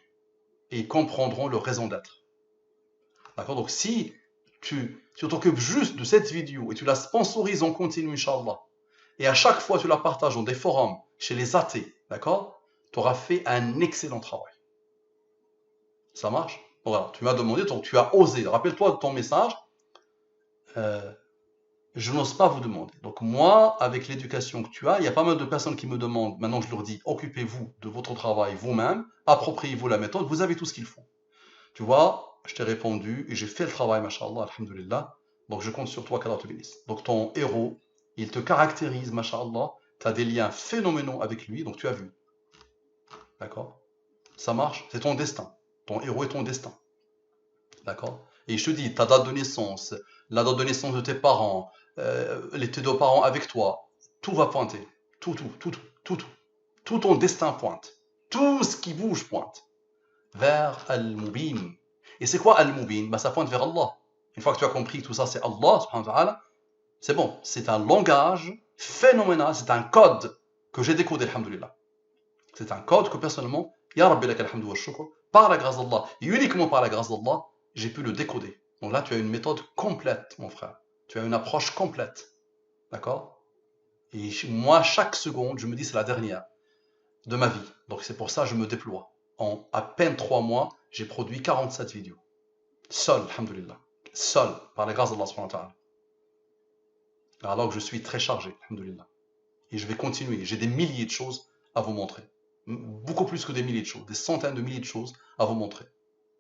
Speaker 1: et comprendront leur raison d'être. D'accord? Donc, si tu t'occupes juste de cette vidéo et tu la sponsorises en continu, Inch'Allah, et à chaque fois tu la partages dans des forums, chez les athées, d'accord? Tu auras fait un excellent travail. Ça marche? Donc, voilà, tu m'as demandé, donc tu as osé. Rappelle-toi de ton message. Je n'ose pas vous demander. Donc moi, avec l'éducation que tu as, il y a pas mal de personnes qui me demandent, maintenant je leur dis, occupez-vous de votre travail vous-même, appropriez-vous la méthode, vous avez tout ce qu'il faut. Tu vois, je t'ai répondu et j'ai fait le travail, mashallah, alhamdulillah. Donc je compte sur toi qu'Allah te bénisse. Donc ton héros, il te caractérise, mashallah, tu as des liens phénoménaux avec lui, donc tu as vu. D'accord? Ça marche, c'est ton destin. Ton héros est ton destin. D'accord? Et je te dis, ta date de naissance, la date de naissance de tes parents, tes deux parents avec toi, tout va pointer. Tout. Tout ton destin pointe. Tout ce qui bouge pointe vers Al-Moubin. Et c'est quoi Al-Moubin? Ça pointe vers Allah. Une fois que tu as compris que tout ça c'est Allah, subhanahu wa ta'ala, c'est bon. C'est un langage phénoménal, c'est un code que j'ai décodé, alhamdulillah. C'est un code que personnellement, ya Rabbi lak alhamdu wa shukr, par la grâce d'Allah, et uniquement par la grâce d'Allah, j'ai pu le décoder. Donc là, tu as une méthode complète, mon frère. Tu as une approche complète. D'accord? Et moi, chaque seconde, je me dis c'est la dernière de ma vie. Donc c'est pour ça que je me déploie. En à peine 3 mois, j'ai produit 47 vidéos. Seul, alhamdulillah. Seul, par la grâce d'Allah subhanahu wa ta'ala. Alors que je suis très chargé, alhamdulillah. Et je vais continuer. J'ai des milliers de choses à vous montrer. Beaucoup plus que des milliers de choses. Des centaines de milliers de choses à vous montrer.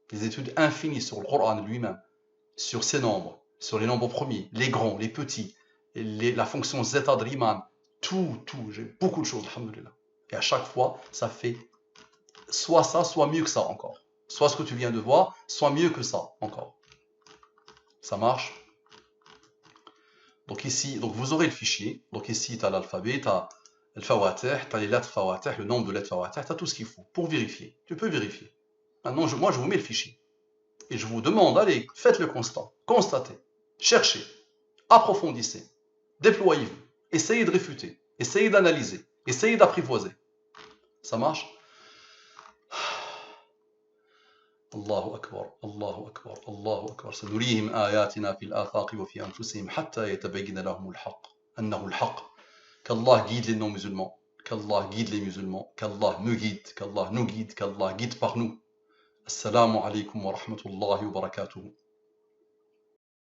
Speaker 1: Des études infinies sur le Coran lui-même. Sur ses nombres. Sur les nombres premiers. Les grands, les petits. La fonction zeta de Riemann. Tout. J'ai beaucoup de choses, alhamdulillah. Et à chaque fois, ça fait soit ça, soit mieux que ça encore. Soit ce que tu viens de voir, soit mieux que ça encore. Ça marche? Donc ici, donc vous aurez le fichier. Donc ici, tu as l'alphabet, tu as le fawatih, tu as les lettres fawatih, le nombre de lettres fawatih, tu as tout ce qu'il faut pour vérifier. Tu peux vérifier. Maintenant, moi, je vous mets le fichier. Et je vous demande, allez, faites le constat. Constatez. Cherchez. Approfondissez. Déployez-vous. Essayez de réfuter. Essayez d'analyser. Essayez d'apprivoiser. Ça marche? الله أكبر الله أكبر الله أكبر سنريهم آياتنا في الآفاق وفي أنفسهم حتى يتبين لهم الحق أنه الحق. Qu'Allah guide les non-musulmans, qu'Allah guide les musulmans, qu'Allah me guide, qu'Allah nous guide, qu'Allah guide par nous. Assalamu alaikum wa rahmatullahi wa barakatuh.